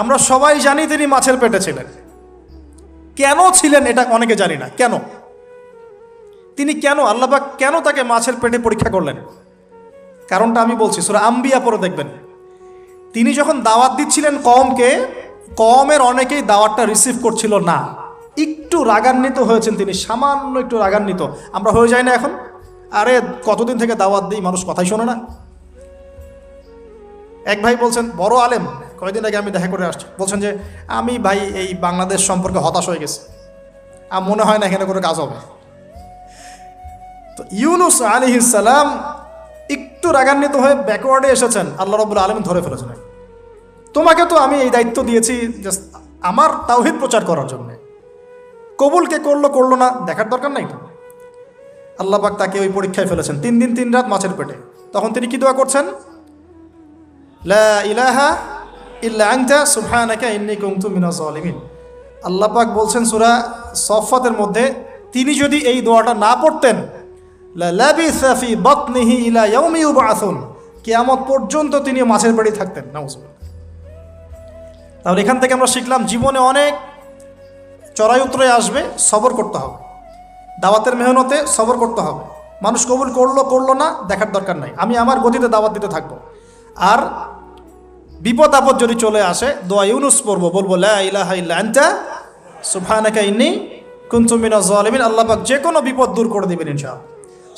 আমরা সবাই জানি তিনি মাছের পেটে ছিলেন। কেন ছিলেন এটা অনেকে জানি না। কেন তিনি, কেন আল্লাহ পাক কেন তাকে মাছের পেটে পরীক্ষা করলেন? কারণটা আমি বলছি, সূরা আম্বিয়া পড়ে দেখবেন। তিনি যখন দাওয়াত দিচ্ছিলেন কওমকে, কওমের অনেকেই দাওয়াতটা রিসিভ করছিল না। একটু রাগান্বিত হয়েছেন তিনি, সামান্য একটু রাগান্বিত। আমরা হয়ে যাই না এখন? আরে কতদিন থেকে দাওয়াত দিই, মানুষ কথাই শোনে না। এক ভাই বলছেন, বড় আলেম, কয়েকদিন আগে আমি দেখা করে আসছি, বলছেন যে আমি ভাই এই বাংলাদেশ সম্পর্কে হতাশ হয়ে গেছি, আর মনে হয় না এখানে কোনো কাজ হবে। তো ইউনুস আলাইহিস সালাম একটু রাগান্বিত হয়ে ব্যাকওয়ার্ডে এসেছেন, আল্লাহ রাব্বুল আলামিন ধরে ফেলেছেন। তোমাকে তো আমি এই দায়িত্ব দিয়েছি জাস্ট আমার তাওহীদ প্রচার করার জন্য, কবুল কে করলো করলো না দেখার দরকার নাই। আল্লাহ পাক তাকে ওই পরীক্ষায় ফেলেছেন, 3 দিন 3 রাত মাছের পেটে। তখন তিনি কি দোয়া করছেন? লা ইলাহা ইল্লা আনতা সুবহানাকা ইন্নী কুনতু মিনাজ জালিমিন। আল্লাহ পাক বলছেন সূরা সফফাতের মধ্যে, তিনি যদি এই দোয়াটা না পড়তেন, লা লাবিসা ফি বাতনিহি ইলা ইয়াউমি ইউবআসুন, কিয়ামত পর্যন্ত তিনি মাছের পেটে থাকতেন। নাউজুবিল্লাহ। তাহলে এখান থেকে আমরা শিখলাম জীবনে অনেক চড়াই উতরাই আসবে, সবর করতে হবে। দাওয়াতের মেহনতে সবর করতে হবে। মানুষ কবুল করলো করলো না দেখার দরকার নাই, আমি আমার গতিতে দাওয়াত দিতে থাকবো। আর বিপদ আপদ যদি চলে আসে, দোয়া ইউনুস পড়বো, বলবো লা ইলাহা ইল্লা আনতা সুবহানাকা ইন্নী কুনতু মিনাজ জালিমিন। আল্লাহ পাক যে কোনো বিপদ দূর করে দিবেন ইনশাআল্লাহ।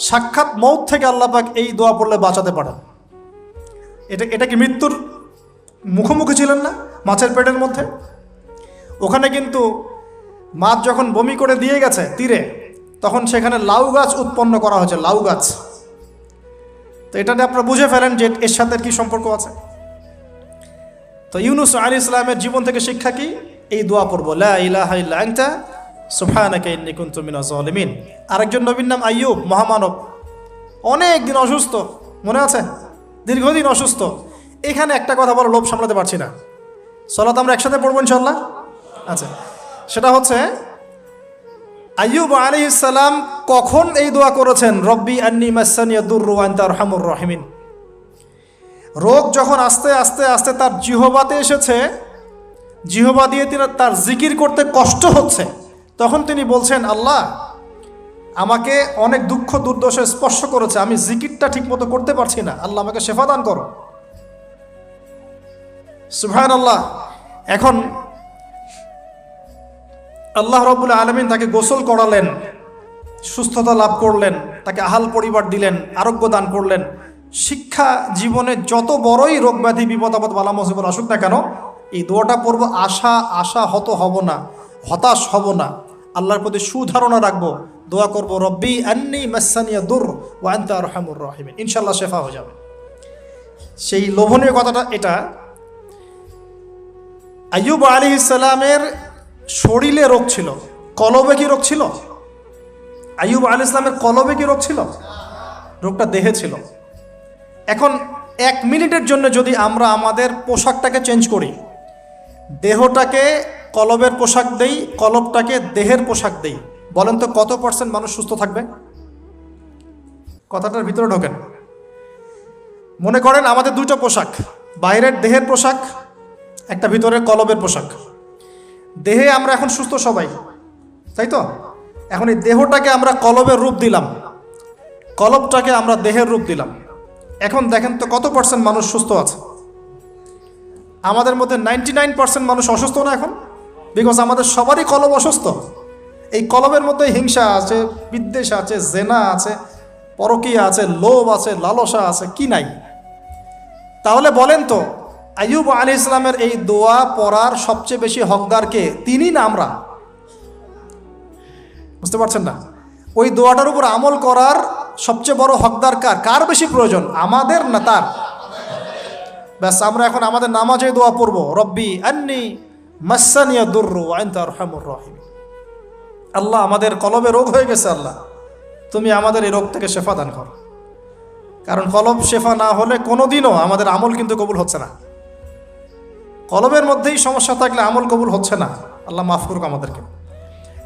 সাক্ষাৎ মৌত থেকে আল্লাহ পাক এই দোয়া পড়লে বাঁচাতে পারেন। এটা কি মৃত্যুর মুখোমুখি ছিলেন না মাছের পেটের মধ্যে? ওখানে কিন্তু মাছ যখন বমি করে দিয়ে গেছে তীরে, তখন সেখানে লাউ গাছ উৎপন্ন করা হয়েছে, লাউ গাছ। তো এটাতে আপনারা বুঝে ফেলেন যে এর সাথে কি সম্পর্ক আছে। তো ইউনুস আলাইহিস সালামের জীবন থেকে শিক্ষা কি? এই দোয়া পড়বো, লা ইলাহা ইল্লা আনতা সুবহানাকা ইন্নী কুনতু মিনাজ জালিমিন। আরেকজন নবীর নাম আইয়ুব, মহামানব। অনেক দিন অসুস্থ, মনে আছে? দীর্ঘদিন অসুস্থ। এখানে একটা কথা বলো, লোভ সামলাতে পারছি না। সালাত আমরা একসাথে পড়বো ইনশাল্লাহ। আচ্ছা, সেটা হচ্ছে আইয়ুব আলাইহিস সালাম কখন এই দোয়া করেছেন? রব্বি আন্নী মাসানিয়া দুররু ওয়া আনতা আরহামুর রাহিমিন। রোগ যখন আস্তে আস্তে আস্তে তার জিহ্বাতে এসেছে, জিহ্বা দিয়ে তার জিকির করতে কষ্ট হচ্ছে, তখন তিনি বলছেন, আল্লাহ আমাকে অনেক দুঃখ দুর্দশা স্পর্শ করেছে, আমি জিকিরটা ঠিকমতো করতে পারছি না, আল্লাহ আমাকে শেফা দান করো। সুবহানাল্লাহ। এখন আল্লাহ রাব্বুল আলামিন তাকে গোসল করালেন, সুস্থতা লাভ করলেন, তাকে আহাল পরিবার দিলেন, আরোগ্য দান করলেন। শিক্ষা জীবনে যত বড়ই রোগ ব্যাধি বিপদ আপদ বালা মুসিবত আসুক না কেন, এই দোয়াটা পড়বো, আশাহত হব না, হতাশ হব না, আল্লাহর প্রতি সুধারণা রাখবো, দোয়া করবো রব্বি আন্নী মাসানিয়া দুর ওয়া আনতা আরহামুর রাহিমিন, ইনশাআল্লাহ শেফা হয়ে যাবে। সেই লোভনীয় কথাটা এটা, আইয়ুব আলাইহিস সালামের শরীরে রোগ ছিল, কলবে কি রোগ ছিল? আইয়ুব আলাইহিস সালামের কলবে কি রোগ ছিল? রোগটা দেহে ছিল। এখন 1 মিনিটের জন্য যদি আমরা আমাদের পোশাকটাকে চেঞ্জ করি, দেহটাকে কলবের পোশাক দেই, কলবটাকে দেহের পোশাক দেই, বলেন তো কত % মানুষ সুস্থ থাকবে? কথাটার ভিতরে ঢোকেন। মনে করেন আমাদের 2টা পোশাক, বাইরের দেহের পোশাক, একটা ভিতরের কলবের পোশাক। দেহে আমরা এখন সুস্থ সবাই, তাই তো? এখন এই দেহটাকে আমরা কলবের রূপ দিলাম, কলবটাকে আমরা দেহের রূপ দিলাম। এখন দেখেন তো কত % মানুষ সুস্থ আছে? আমাদের মধ্যে 99% মানুষ অসুস্থ না এখন, বিকজ আমাদের সবারই কলব অসুস্থ। এই কলবের মধ্যে হিংসা আছে, বিদ্বেষ আছে, জেনা আছে, পরকীয়া আছে, লোভ আছে, লালসা আছে, কি নাই? তাহলে বলেন তো আইয়ুব আলাইহিস সালামের এই দোয়া পড়ার সবচেয়ে বেশি হকদার কে? তিনি না আমরা? বুঝতে পারছেন না? ওই দোয়াটার উপর আমল করার সবচেয়ে বড় হকদার কার বেশি প্রয়োজন, আমাদের না তার? ব্যাস, আমরা এখন আমাদের নামাজে দোয়া পড়বো, রব্বি আন্নী মাসানিয়া দুররু ওয়া আনতা আরহামুর রাহিমিন। আল্লাহ আমাদের কলবে রোগ হয়ে গেছে, আল্লাহ তুমি আমাদের এই রোগ থেকে শেফা দান করো। কারণ কলব শেফা না হলে কোনোদিনও আমাদের আমল কিন্তু কবুল হচ্ছে না। কলবের মধ্যেই সমস্যা থাকলে আমল কবুল হচ্ছে না। আল্লাহ মাফ করুক আমাদেরকে।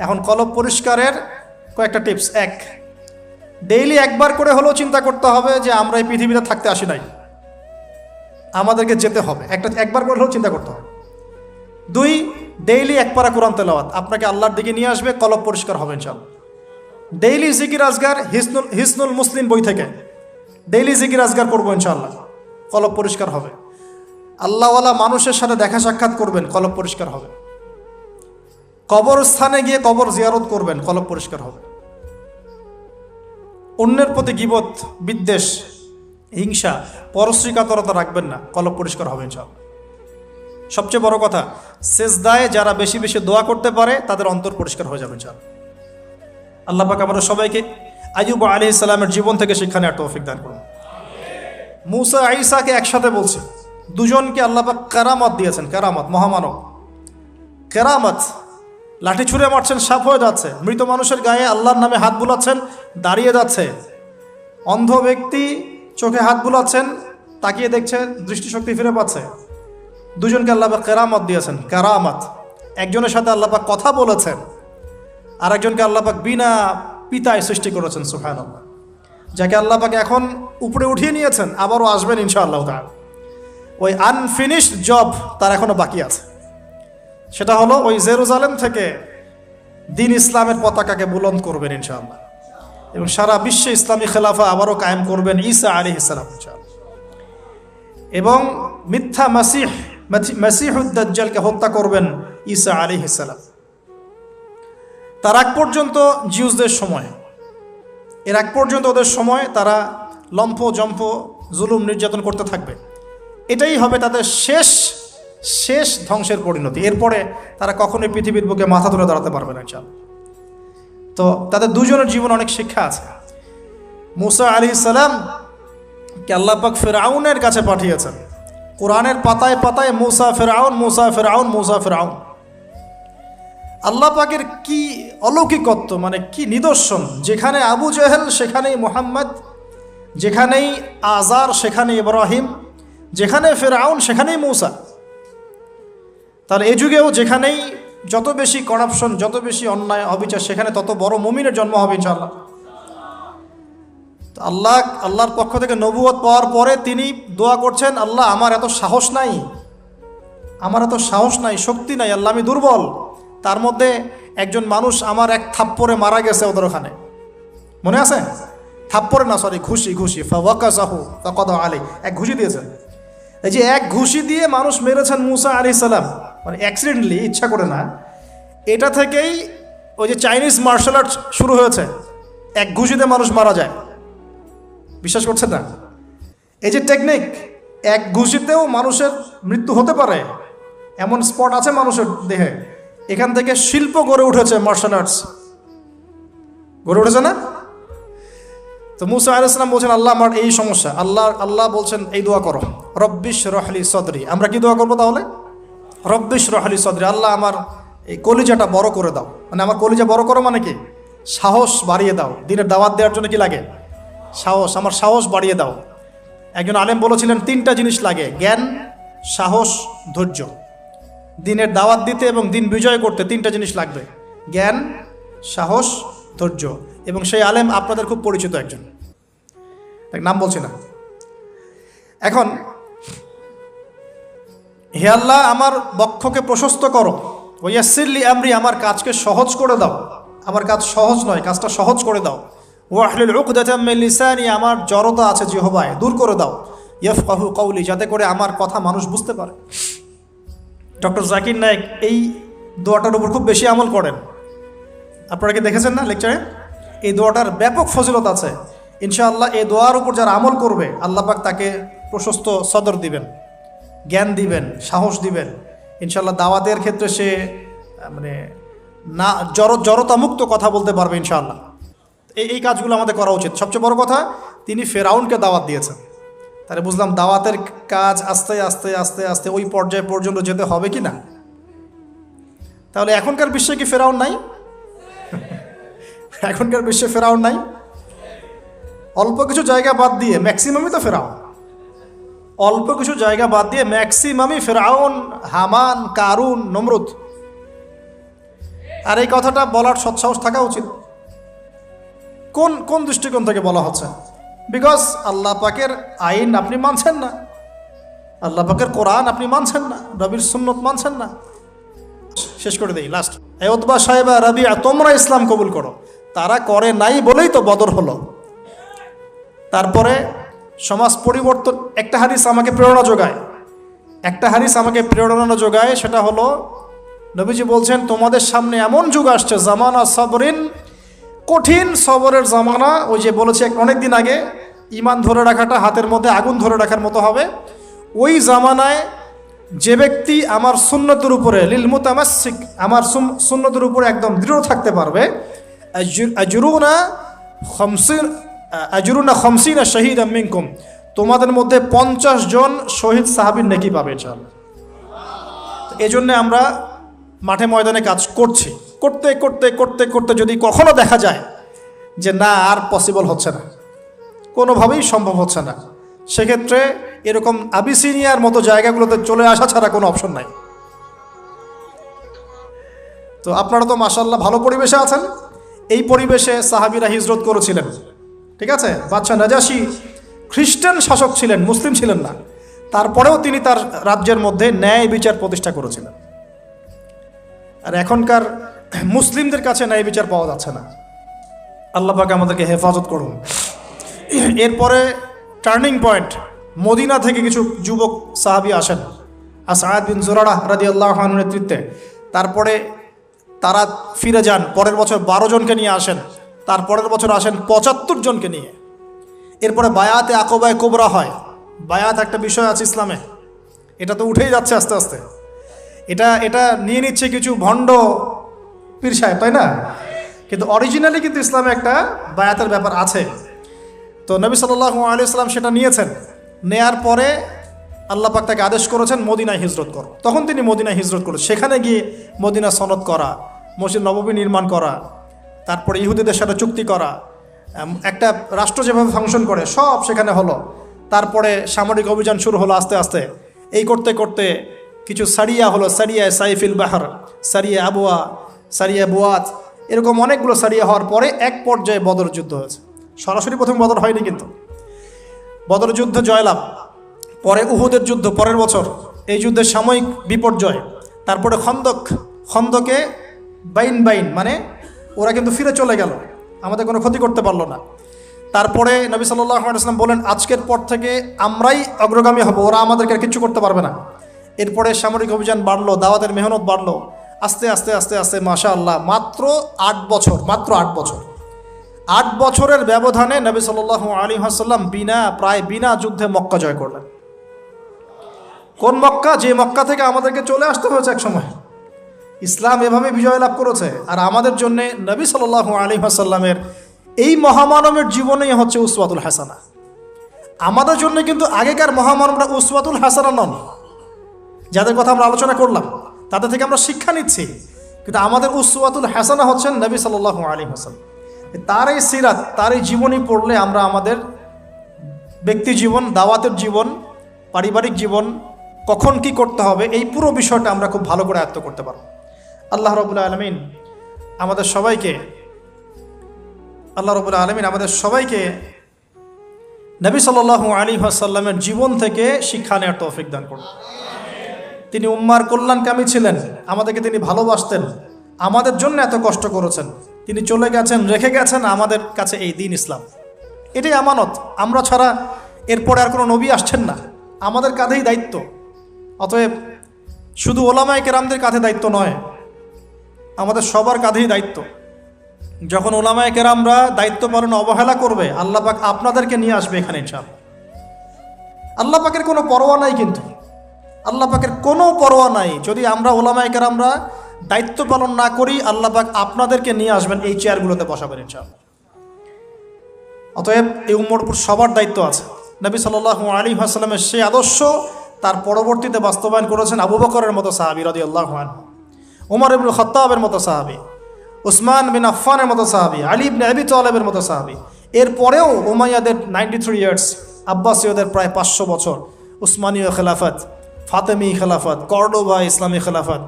এখন কলব পরিষ্কারের কয়েকটা টিপস। 1, ডেইলি একবার করে হলেও চিন্তা করতে হবে যে আমরা এই পৃথিবীতে থাকতে আসি নাই, আমাদেরকে যেতে হবে। একবার করে হলেও চিন্তা করতে হবে। 2, ডেইলি 1 পারা কোরআন তেলাওয়াত আপনাকে আল্লাহর দিকে নিয়ে আসবে, কলব পরিষ্কার হবে ইনশাআল্লাহ। ডেইলি জিকির আজগার, হিসনুল মুসলিম বই থেকে ডেইলি জিকির আজগার করবো ইনশাআল্লাহ, কলব পরিষ্কার হবে। আল্লাহওয়ালা মানুষের সাথে দেখা সাক্ষাৎ করবেন, কলব পরিষ্কার হবে। কবরস্থানে গিয়ে কবর জিয়ারত করবেন, কলব পরিষ্কার হবে। অন্যের প্রতি গীবত, বিদ্বেষ, হিংসা, পরশ্রীকাতরতা রাখবেন না, কলব পরিষ্কার হবে ইনশাআল্লাহ। সবচেয়ে বড় কথা, সেজদায় যারা বেশি বেশি দোয়া করতে পারে তাদের অন্তর পরিষ্কার হয়ে যাবে ইনশাআল্লাহ। আল্লাহ পাক আমাদের সবাইকে আইয়ুব আলাইহিস সালামের জীবন থেকে শিক্ষা নেওয়ার তৌফিক দান করুন। মুসা ঈসাকে একসাথে বলছে, দুজনকে আল্লাহ পাক কেরামত দিয়েছেন, কেরামত, মহামানব, কেরামত। লাঠি ছুঁড়ে মারছেন, সাপ হয়ে যাচ্ছে। মৃত মানুষের গায়ে আল্লাহর নামে হাত বুলাচ্ছেন, দাঁড়িয়ে যাচ্ছে। অন্ধ ব্যক্তি চোখে হাত বুলাচ্ছেন, তাকিয়ে দেখছে, দৃষ্টিশক্তি ফিরে পাচ্ছে। দুজনকে আল্লাহ পাক কেরামত দিয়েছেন, কেরামত। একজনের সাথে আল্লাহ পাক কথা বলেছেন, আরেকজনকে আল্লাহ পাক বিনা পিতায় সৃষ্টি করেছেন, সুবহানাল্লাহ। যাকে আল্লাহ পাক এখন উপরে উঠিয়ে নিয়েছেন, আবারও আসবেন ইনশাআল্লাহ তাআলা। ওই আনফিনিশড জব তার এখনো বাকি আছে। সেটা হলো ওই জেরুজালেম থেকে দিন ইসলামের পতাকাকে বুলন্দ করবেন ইনশাআল্লাহ, এবং সারা বিশ্বে ইসলামী খেলাফা আবারও কায়েম করবেন ঈসা আলাইহিস সালাম ইনশাআল্লাহ। এবং মিথ্যা মাসিহুদ দাজ্জালকে হত্যা করবেন ঈসা আলাইহিস সালাম। তার আগ পর্যন্ত জিউসদের সময়, এর আগ পর্যন্ত ওদের সময় তারা লম্ফ জম্ফ জুলুম নির্যাতন করতে থাকবে। এটাই হবে তাদের শেষ ধ্বংসের পরিণতি। এরপরে তারা কখনোই পৃথিবীর বুকে মাথা তুলে দাঁড়াতে পারবে না ইনশাআল্লাহ। তো তাদের দুজনের জীবনে অনেক শিক্ষা আছে। মুসা আলাইহিস সালাম কে আল্লাহ পাক ফিরআউনের কাছে পাঠিয়েছেন। কোরআনের পাতায় পাতায় মুসা ফিরআউন, মুসা ফিরআউন, মুসা ফিরআউন। আল্লাহ পাকের কি অলৌকিকত্ব, মানে কি নিদর্শন! যেখানে আবু জেহেল সেখানেই মুহাম্মদ, যেখানেই আজার সেখানে ইব্রাহিম, যেখানে ফেরাউন সেখানেই মূসা। তাহলে এই যুগেও যেখানেই যত বেশি করাপশন, যত বেশি অন্যায় অবিচার, সেখানে তত বড় মুমিনের জন্ম হবে ইনশাআল্লাহ। আল্লাহর পক্ষ থেকে নবুয়ত পাওয়ার পরে তিনি দোয়া করছেন, আল্লাহ আমার এত সাহস নাই, শক্তি নাই, আল্লাহ আমি দুর্বল। তার মধ্যে একজন মানুষ আমার এক থাপ্পড়ে মারা গেছে ওদের ওখানে, মনে আছে? থাপ্পড়ে না, সরি, ঘুষি ফাওয়াকাযাহু ফাকাদা আলাইহি, এক ঘুষি দিয়েছেন। এই যে এক ঘুষি দিয়ে মানুষ মেরেছেন মুসা আলাইহিস সালাম, মানে অ্যাক্সিডেন্টলি, ইচ্ছা করে না। এটা থেকেই ওই যে চাইনিজ মার্শাল আর্ট শুরু হয়েছে, এক ঘুষিতে মানুষ মারা যায়। বিশ্বাস করছেন না? এই যে টেকনিক, এক ঘুষিতেও মানুষের মৃত্যু হতে পারে, এমন স্পট আছে মানুষের দেহে। এখান থেকে শিল্প গড়ে উঠেছে, মার্শাল আর্টস গড়ে উঠেছে না? তো মুসা আলাইহিস সালাম বলছেন, আল্লাহ আমার এই সমস্যা। আল্লাহ বলছেন এই দোয়া করো, রব্বিশ রহলি সদরি। আমরা কি দোয়া করবো তাহলে? রব্বিশ রহলি সদরি, আল্লাহ আমার এই কলিজাটা বড় করে দাও। মানে আমার কলিজা বড় করো মানে কি? সাহস বাড়িয়ে দাও। দিনের দাওয়াত দেওয়ার জন্য কি লাগে? সাহস। আমার সাহস বাড়িয়ে দাও। একজন আলেম বলেছিলেন 3টা জিনিস লাগে, জ্ঞান, সাহস, ধৈর্য। দিনের দাওয়াত দিতে এবং দিন বিজয় করতে 3টা জিনিস লাগবে, জ্ঞান, সাহস, ধৈর্য। এবং সেই আলেম আপনাদের খুব পরিচিত একজন, নাম বলছি না। এখন হে আল্লাহ আমার বক্ষকে প্রশস্ত করো, ওয়াসসিরলি আমরি, আমার কাজকে সহজ করে দাও। আমার কাজ সহজ নয়, কাজটা সহজ করে দাও। ওয়াহলুল উকদাতাম মিন লিসানি, আমার জড়তা আছে জিহ্বায়, দূর করে দাও। ইয়াফকাহু কওলি, যাতে করে আমার কথা মানুষ বুঝতে পারে। ডক্টর জাকির নায়েক এই দোয়াটার উপর খুব বেশি আমল করেন। আপনারা কি দেখেছেন না লেকচারে? এই দোয়াটার ব্যাপক ফজিলত আছে। ইনশাআল্লাহ এই দোয়ার উপর যারা আমল করবে, আল্লাহ পাক তাকে প্রশস্ত সদর দিবেন, জ্ঞান দিবেন, সাহস দিবেন। ইনশাআল্লাহ দাওয়াতের ক্ষেত্রে সে মানে না জড়তামুক্ত কথা বলতে পারবে ইনশাআল্লাহ। এই কাজগুলো আমাদের করা উচিত। সবচেয়ে বড় কথা, তিনি ফেরাউনকে দাওয়াত দিয়েছেন। তাহলে বুঝলাম দাওয়াতের কাজ আস্তে আস্তে আস্তে আস্তে ওই পর্যায়ে পর্যন্ত যেতে হবে কি না? তাহলে এখনকার বিশ্বে কি ফেরাউন নাই? এখনকার বিশ্বে ফেরাউন নাই? অল্প কিছু জায়গা বাদ দিয়ে ম্যাক্সিমামই তো ফেরাউন। অল্প কিছু জায়গা বাদ দিয়ে ম্যাক্সিমামই ফেরাউন, হামান, কারুন, নমরুদ। আর এই কথাটা বলার সৎসাহস থাকা উচিত। কোন দৃষ্টিকোণ থেকে বলা হচ্ছে? বিকজ আল্লাহ পাকের আইন আপনি মানছেন না, আল্লাহ পাকের কোরআন আপনি মানছেন না, নবীর সুন্নত মানছেন না। শেষ করে দেই, লাস্ট। উতবা সাহেবা, রাবিয়া, তোমরা ইসলাম কবুল করো। তারা করে নাই বলেই তো বদর হলো। তারপরে সমাজ পরিবর্তন, একটা হাদিস আমাকে প্রেরণা যোগায়, সেটা হলো নবীজি বলছেন, তোমাদের সামনে এমন যুগ আসছে, জামানা সবরিন, কঠিন সবরের জামানা। ওই যে বলেছি অনেক দিন আগে, ঈমান ধরে রাখাটা হাতের মধ্যে আগুন ধরে রাখার মতো হবে। ওই জামানায় যে ব্যক্তি আমার সুন্নতের উপরে, লিল মুতামাসসিক, আমার সুন্নতের উপরে একদম দৃঢ় থাকতে পারবে, আজরুনা খামসিনা শাহীদাম মিনকুম, তোমাদের মধ্যে 50 জন শহীদ সাহাবীর নেকি পাবে ইনশাআল্লাহ। এই জন্য আমরা মাঠে ময়দানে কাজ করছি। করতে করতে করতে করতে যদি কখনো দেখা যায় যে না, আর পসিবল হচ্ছে না, কোনোভাবেই সম্ভব হচ্ছে না, সেক্ষেত্রে এরকম আবিসিনিয়ার মতো জায়গাগুলোতে চলে আসা ছাড়া কোনো অপশন নাই। তো আপনারা তো মাশাআল্লাহ ভালো পরিবেশে আছেন। এই পরিবেশে সাহাবীরা হিজরত করেছিলেন, ঠিক আছে? বাদশাহ নাজাশী খ্রিস্টান শাসক ছিলেন, মুসলিম ছিলেন না। তারপরেও তিনি তার রাজ্যের মধ্যে ন্যায় বিচার প্রতিষ্ঠা করেছিলেন। আর এখনকার মুসলিমদের কাছে ন্যায় বিচার পাওয়া যাচ্ছে না। আল্লাহ পাক আমাদেরকে হেফাজত করুন। এরপরে টার্নিং পয়েন্ট, মদিনা থেকে কিছু যুবক সাহাবী আসেন, আসআদ বিন জুরারা রাদিয়াল্লাহু আনহুর নেতৃত্বে। তারপরে তারা ফিরে যান, পরের বছর 12 জনকে নিয়ে আসেন, তারপরের বছর আসেন 75 জনকে নিয়ে। এরপরে বায়াতে আকবায়ে কুবরা হয়। বায়াত একটা বিষয় আছে ইসলামে, এটা তো উঠেই যাচ্ছে আস্তে আস্তে। এটা নিয়ে নিচ্ছে কিছু ভণ্ড পীর সাহেব, তাই না? কিন্তু অরিজিনালি কিন্তু ইসলামে একটা বায়াতের ব্যাপার আছে। তো নবী সাল্লাল্লাহু আলাইহি ওয়াসাল্লাম সেটা নিয়েছেন। নেয়ার পরে আল্লাহ পাক তাকে আদেশ করেছেন মদিনায় হিজরত করো। তখন তিনি মদিনায় হিজরত করেন। সেখানে গিয়ে মদিনা সনদ করা, মসজিদ নববী নির্মাণ করা, তারপরে ইহুদিদের সাথে চুক্তি করা, একটা রাষ্ট্র যেভাবে ফাংশন করে সব সেখানে হলো। তারপরে সামরিক অভিযান শুরু হলো আস্তে আস্তে। এই করতে করতে কিছু সারিয়া হলো, সারিয়া সাইফিল বাহার, সারিয়া আবুয়া, সারিয়া বুয়াত, এরকম অনেকগুলো সারিয়া হওয়ার পরে এক পর্যায়ে বদর যুদ্ধ হয়েছে। সরাসরি প্রথম বদর হয়নি, কিন্তু বদর যুদ্ধ জয়লাভ, পরে উহুদের যুদ্ধ পরের বছর, এই যুদ্ধের সাময়িক বিপর্যয়, তারপরে খন্দকে বাইন মানে ওরা কিন্তু ফিরে চলে গেল, আমাদের কোনো ক্ষতি করতে পারলো না। তারপরে নবী সাল্লাল্লাহু আলাইহি ওয়াসাল্লাম বলেন আজকের পর থেকে আমরাই অগ্রগামী হব, ওরা আমাদেরকে আর কিচ্ছু করতে পারবে না। এরপরে সামরিক অভিযান বাড়লো, দাওয়াতের মেহনত বাড়লো, আস্তে আস্তে আস্তে আস্তে মাশাআল্লাহ মাত্র 8 বছর 8 বছরের ব্যবধানে নবী সাল্লাল্লাহু আলাইহি ওয়াসাল্লাম প্রায় বিনা যুদ্ধে মক্কা জয় করলেন। কোন মক্কা? যে মক্কা থেকে আমাদেরকে চলে আসতে হয়েছে এক সময়। ইসলাম এভাবে বিজয় লাভ করেছে। আর আমাদের জন্য নবী সাল্লাল্লাহু আলাইহি ওয়াসাল্লামের এই মহামানবের জীবনেই হচ্ছে উসওয়াতুল হাসানা। আমাদের জন্য কিন্তু আগেকার মহামানবরা উসওয়াতুল হাসানা নন, যাদের কথা আমরা আলোচনা করলাম তাদের থেকে আমরা শিক্ষা নিচ্ছি, কিন্তু আমাদের উসওয়াতুল হাসানা হচ্ছেন নবী সাল্লাল্লাহু আলাইহি ওয়াসাল্লাম। তার এই সিরাত, তার এই জীবনী পড়লে আমরা আমাদের ব্যক্তি জীবন, দাওয়াতের জীবন, পারিবারিক জীবন, কখন কি করতে হবে, এই পুরো বিষয়টা আমরা খুব ভালো করে আয়ত্ত করতে পারব। আল্লাহ রাব্বুল আলামিন আমাদের সবাইকে নবী সাল্লাল্লাহু আলাইহি ওয়াসাল্লামের জীবন থেকে শিক্ষা নেওয়ার তৌফিক দান করুন। তিনি উম্মার কল্যাণকামী ছিলেন, আমাদেরকে তিনি ভালোবাসতেন, আমাদের জন্য এত কষ্ট করেছেন, তিনি চলে গেছেন, রেখে গেছেন আমাদের কাছে এই দ্বীন ইসলাম। এটাই আমানত। আমরা ছাড়া এরপরে আর কোনো নবী আসছেন না, আমাদের কাঁধেই দায়িত্ব। অতএব শুধু ওলামায়ে কেরামদের কাঁধে দায়িত্ব নয়, আমাদের সবার কাঁধেই দায়িত্ব। যখন ওলামায়ে কেরামরা দায়িত্ব পালনে অবহেলা করবে, আল্লাহ পাক আপনাদেরকে নিয়ে আসবে এখানে ইনশাআল্লাহ। আল্লাহ পাকের কোনো পরোয়া নাই, কিন্তু আল্লাহ পাকের কোনো পরোয়া নাই। যদি আমরা ওলামায়ে কেরামরা দায়িত্ব পালন না করি, আল্লাহ পাক আপনাদেরকে নিয়ে আসবেন, এই চেয়ারগুলোতে বসাবেন ইনশাআল্লাহ। অতএব এই উম্মর উপর সবার দায়িত্ব আছে। নবী সাল্লাল্লাহু আলাইহি ওয়াসাল্লামের সেই আদর্শ তার পরবর্তীতে বাস্তবায়ন করেছেন আবু বকরের মতো সাহাবী রাদিয়াল্লাহু আনহু, ওমর ইবনুল খাত্তাবের মতো সাহাবী, উসমান বিন আফফানের মতো সাহাবী, আলী ইবনে আবি তালেবের মতো সাহাবী। এরপরেও উমাইয়াদের 93 ইয়ার্স, আব্বাসীয়দের প্রায় 500 বছর, উসমানীয় খেলাফত, ফাতেমি খেলাফত, কর্ডোবা ইসলামী খেলাফত,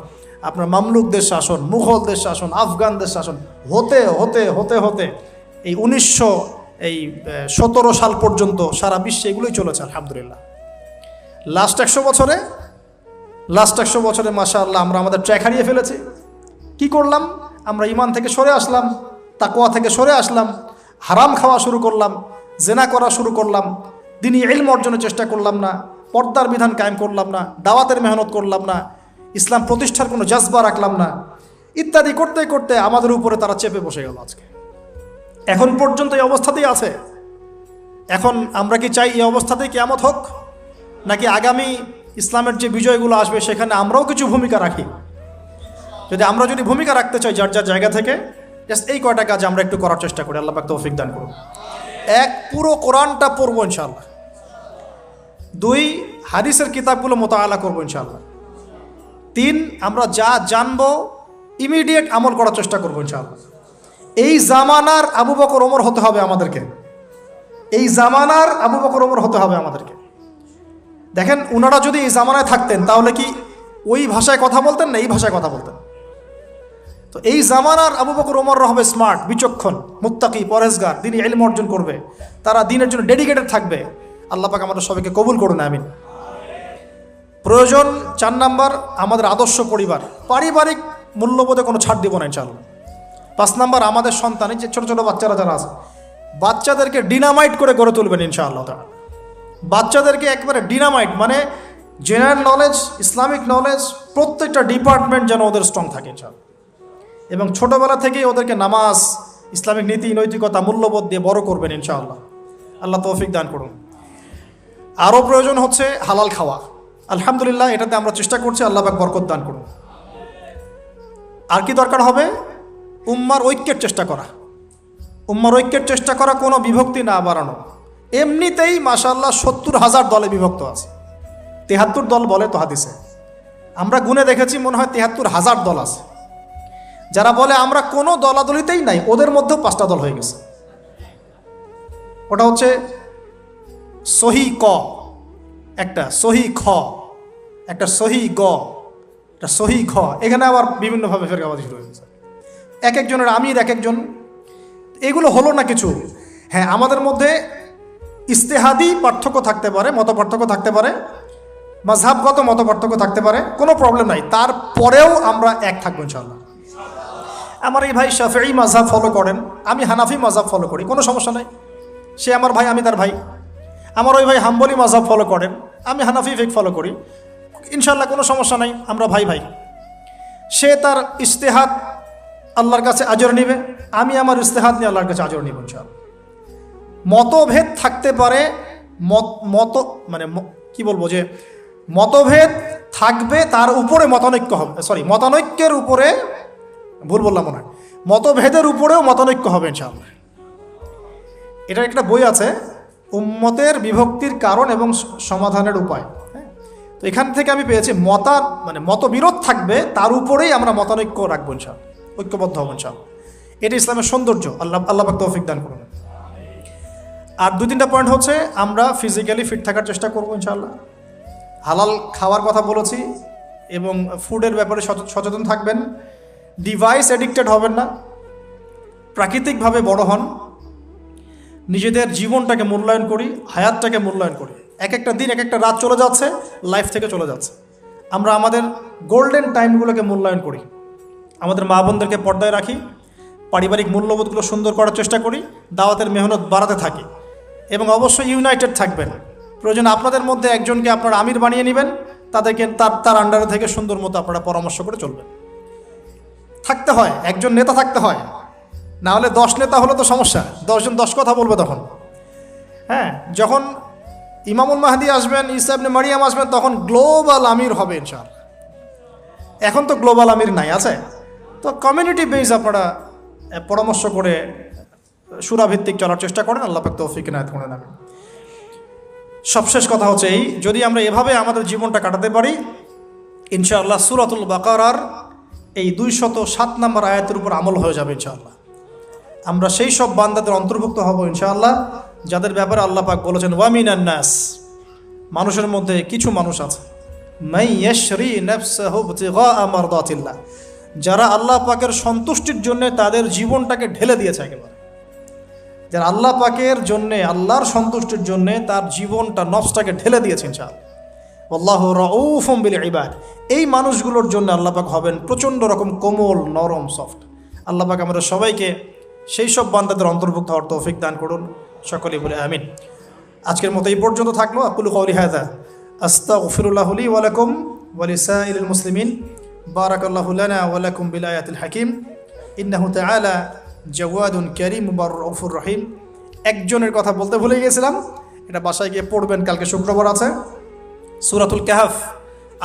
আপনার মামলুকদের শাসন, মুঘলদের শাসন, আফগানদের শাসন, হতে হতে হতে হতে এই 1917 সাল পর্যন্ত সারা বিশ্বে এগুলোই চলেছে আলহামদুলিল্লাহ। লাস্ট 100 বছরে মাশাআল্লাহ আমরা আমাদের ট্র্যাক হারিয়ে ফেলেছি। কি করলাম? আমরা ঈমান থেকে সরে আসলাম, তাকওয়া থেকে সরে আসলাম, হারাম খাওয়া শুরু করলাম, জেনা করা শুরু করলাম, দ্বীনি ইলম অর্জনের চেষ্টা করলাম না, পর্দার বিধান কায়েম করলাম না, দাওয়াতের মেহনত করলাম না, ইসলাম প্রতিষ্ঠার কোনো জজবা রাখলাম না, ইত্যাদি করতে করতে আমাদের উপরে তারা চেপে বসে গেল। আজকে এখন পর্যন্ত এই অবস্থাতেই আছে। এখন আমরা কি চাই এই অবস্থাতেই কিয়ামত হোক, নাকি আগামী ইসলামের যে বিজয়গুলো আসবে সেখানে আমরাও কিছু ভূমিকা রাখি? আমরা যদি ভূমিকা রাখতে চাই যার যার জায়গা থেকে, জাস্ট এই কয়টা কাজ আমরা একটু করার চেষ্টা করি। আল্লাহ পাক তৌফিক দান করুন। 1, পুরো কোরআনটা পড়বো ইনশাআল্লাহ। 2, হাদিসের কিতাবগুলো মোতাআলা করবো ইনশাআল্লাহ। 3, আমরা যা জানবো ইমিডিয়েট আমল করার চেষ্টা করবো ইনশাআল্লাহ। এই জামানার আবু বকর ওমর হতে হবে আমাদেরকে, এই জামানার আবু বকর ওমর হতে হবে আমাদেরকে। দেখেন, ওনারা যদি এই জামানায় থাকতেন তাহলে কি ওই ভাষায় কথা বলতেন না এই ভাষায় কথা বলতেন? তো এই জামানার আবু বকর ওমররা হবে স্মার্ট, বিচক্ষণ, মুত্তাকি, পরহেজগার, দ্বীনি ইলম অর্জন করবে, তারা দ্বীনের জন্য ডেডিকেটেড থাকবে। আল্লাহ পাক আমাদের সবাইকে কবুল করুন, আমিন। প্রয়োজন 4 নাম্বার, আমাদের আদর্শ পরিবার, পারিবারিক মূল্যবোধে কোনো ছাড় দিব না ইনশাআল্লাহ। 5 নাম্বার, আমাদের সন্তান, এই যে ছোটো ছোটো বাচ্চারা যারা আছে, বাচ্চাদেরকে ডিনামাইট করে গড়ে তুলবেন ইনশাআল্লাহ তাআলা। বাচ্চাদেরকে একবারে ডিনামাইট, মানে জেনারেল নলেজ, ইসলামিক নলেজ, প্রত্যেকটা ডিপার্টমেন্ট যেন ওদের স্ট্রং থাকে ইনশাআল্লাহ। এবং ছোটোবেলা থেকেই ওদেরকে নামাজ, ইসলামিক নীতি, নৈতিকতা, মূল্যবোধ দিয়ে বড় করবেন ইনশাআল্লাহ। আল্লাহ তৌফিক দান করুন। আরও প্রয়োজন হচ্ছে হালাল খাওয়া। আলহামদুলিল্লাহ, এটাতে আমরা চেষ্টা করছি, আল্লাহ পাক বরকত দান করুন। আর কি দরকার হবে? উম্মার ঐক্যের চেষ্টা করা, উম্মার ঐক্যের চেষ্টা করা, কোনো বিভক্তি না বাড়ানো। এমনিতেই মাশাআল্লাহ 70,000 দলে বিভক্ত আছে। 73 দল বলে তো হাদিসে, আমরা গুনে দেখেছি মনে হয় 73,000 দল আছে। যারা বলে আমরা কোনো দলাদলিতেই নাই, ওদের মধ্যেও 5টা দল হয়ে গেছে। ওটা হচ্ছে সহি ক, একটা সহি খ, একটা সহি গ, একটা সহি খ। এখানে আবার বিভিন্নভাবে ফেরকাবাজি শুরু হয়েছে, এক একজনের আমির এক একজন। এগুলো হলো না কিছু। হ্যাঁ, আমাদের মধ্যে ইস্তেহাদি পার্থক্য থাকতে পারে, মত পার্থক্য থাকতে পারে, মাযহাবগত মত পার্থক্য থাকতে পারে, কোনো প্রবলেম নাই। তারপরেও আমরা এক থাকবো ইনশাআল্লাহ। আমার এই ভাই শাফিঈ মাযহাব ফলো করেন, আমি হানাফি মাযহাব ফলো করি, কোনো সমস্যা নাই। সে আমার ভাই, আমি তার ভাই। আমার ওই ভাই হাম্বলি মাযহাব ফলো করেন, আমি হানাফি ফিক ফলো করি, ইনশাআল্লাহ কোনো সমস্যা নাই, আমরা ভাই ভাই। সে তার ইজতিহাদ আল্লাহর কাছে আজর নিবে, আমি আমার ইজতিহাদ নিয়ে আল্লাহর কাছে আজর নিব ইনশাআল্লাহ। মতভেদ থাকতে পারে, কি বলবো, যে মতভেদ থাকবে, তার উপরে মতানৈক্য হবে, মতানৈক্যের উপরে, ভুল বললাম মনে হয়, মতভেদের উপরেও মতানৈক্য হবে ইনশাআল্লাহ। এটার একটা বই আছে, উম্মতের বিভক্তির কারণ এবং সমাধানের উপায়। হ্যাঁ, তো এখান থেকে আমি পেয়েছি মতবিরোধ থাকবে, তার উপরেই আমরা মতানৈক্য রাখবো ইনশাআল্লাহ, ঐক্যবদ্ধ হব ইনশাআল্লাহ। এটা ইসলামের সৌন্দর্য। আল্লাহ পাক তৌফিক দান করুন। আর 2-3টা পয়েন্ট হচ্ছে, আমরা ফিজিক্যালি ফিট থাকার চেষ্টা করবো ইনশাআল্লাহ। হালাল খাওয়ার কথা বলেছি, এবং ফুডের ব্যাপারে সচেতন থাকবেন। ডিভাইস এডিক্টেড হবেন না, প্রাকৃতিকভাবে বড় হন, নিজেদের জীবনটাকে মূল্যায়ন করি, হায়াতটাকে মূল্যায়ন করি। এক একটা দিন, এক একটা রাত চলে যাচ্ছে, লাইফ থেকে চলে যাচ্ছে। আমরা আমাদের গোল্ডেন টাইমগুলোকে মূল্যায়ন করি, আমাদের মা বোনদেরকে পর্দায় রাখি, পারিবারিক মূল্যবোধগুলো সুন্দর করার চেষ্টা করি, দাওয়াতের মেহনত বাড়াতে থাকি, এবং অবশ্যই ইউনাইটেড থাকবেন। প্রয়োজন আপনাদের মধ্যে একজনকে আপনারা আমির বানিয়ে নেবেন, তাদেরকে তার আন্ডারে থেকে সুন্দর মতো আপনারা পরামর্শ করে চলবেন। থাকতে হয়, একজন নেতা থাকতে হয়, না হলে 10 নেতা হলে তো সমস্যা, 10 জন 10 কথা বলবে তখন। হ্যাঁ, যখন ইমামুল মাহদি আসবেন, ঈসা ইবনে মারিয়াম আসবেন, তখন গ্লোবাল আমির হবে ইনশাআল্লাহ। এখন তো গ্লোবাল আমির নাই, আছে তো কমিউনিটি বেস আপনারা পরামর্শ করে সুরাভিত্তিক চলার চেষ্টা করেন। আল্লাহ পাক তৌফিক ইনায়াত করেন। আমি সবশেষ কথা হচ্ছে এই, যদি আমরা এভাবে আমাদের জীবনটা কাটাতে পারি ইনশাআল্লাহ, সূরাতুল বাকারার এই 207 নম্বর আয়াতের উপর আমল হয়ে যাবে ইনশাআল্লাহ। আমরা সেই সব বান্দাদের অন্তর্ভুক্ত হব ইনশাআল্লাহ, যাদের ব্যাপারে আল্লাহ পাক বলেছেন, ওয়ামিনান নাস, মানুষের মধ্যে কিছু মানুষ আছে, মাই ইয়াশরি নাফসাহু ইবতিগাআ মারদাতিল্লাহ, যারা আল্লাহ পাকের সন্তুষ্টির জন্য তাদের জীবনটাকে ঢেলে দিয়েছে একেবারে। যারা আল্লাহ পাকের জন্যে, আল্লাহর সন্তুষ্টির জন্যে তার জীবনটা, নফসটাকে ঢেলে দিয়েছে ইনশাআল্লাহ। আল্লাহু রাউফুম বিল ইবাদ, এই মানুষগুলোর জন্য আল্লাহ পাক হবেন প্রচণ্ড রকম কোমল, নরম, সফট। আল্লাহ পাক আমাদের সবাইকে সেই সব বান্দাদের অন্তর্ভুক্ত হওয়ার তৌফিক দান করুন, সকলেই বলে আমিন। আজকের মতো এই পর্যন্ত থাকলো। আকুলু কওলি হাযা আস্তাগফিরুল্লাহ লি ওয়া লাকুম ওয়া লিসাইরিল মুসলিমিন। বারাকাল্লাহু লানা ওয়া লাকুম বিল আয়াতিল হাকিম। ইন্নাহু তাআলা জাওয়াদুন কারীম রাউফুর রহিম। একজনের কথা বলতে ভুলে গিয়েছিলাম, এটা বাসায় গিয়ে পড়বেন, কালকে শুক্রবার আছে। সূরাতুল কাহফ,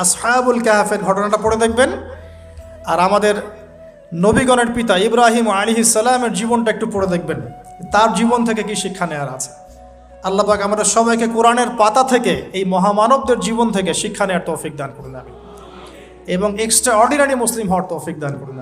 আসহাবুল কাহফের ঘটনাটা পড়ে দেখবেন। আর আমাদের নবীগণের পিতা ইব্রাহিম আলাইহিস সালামের জীবনটা একটু পড়ে দেখবেন, তার জীবন থেকে কি শিক্ষা নেওয়ার আছে। আল্লাহ পাক আমাদের সবাইকে কোরআনের পাতা থেকে, এই মহামানবদের জীবন থেকে শিক্ষা নেওয়ার তৌফিক দান করুন, এবং এক্সট্রা অর্ডিনারি মুসলিম হওয়ার তৌফিক দান করুন।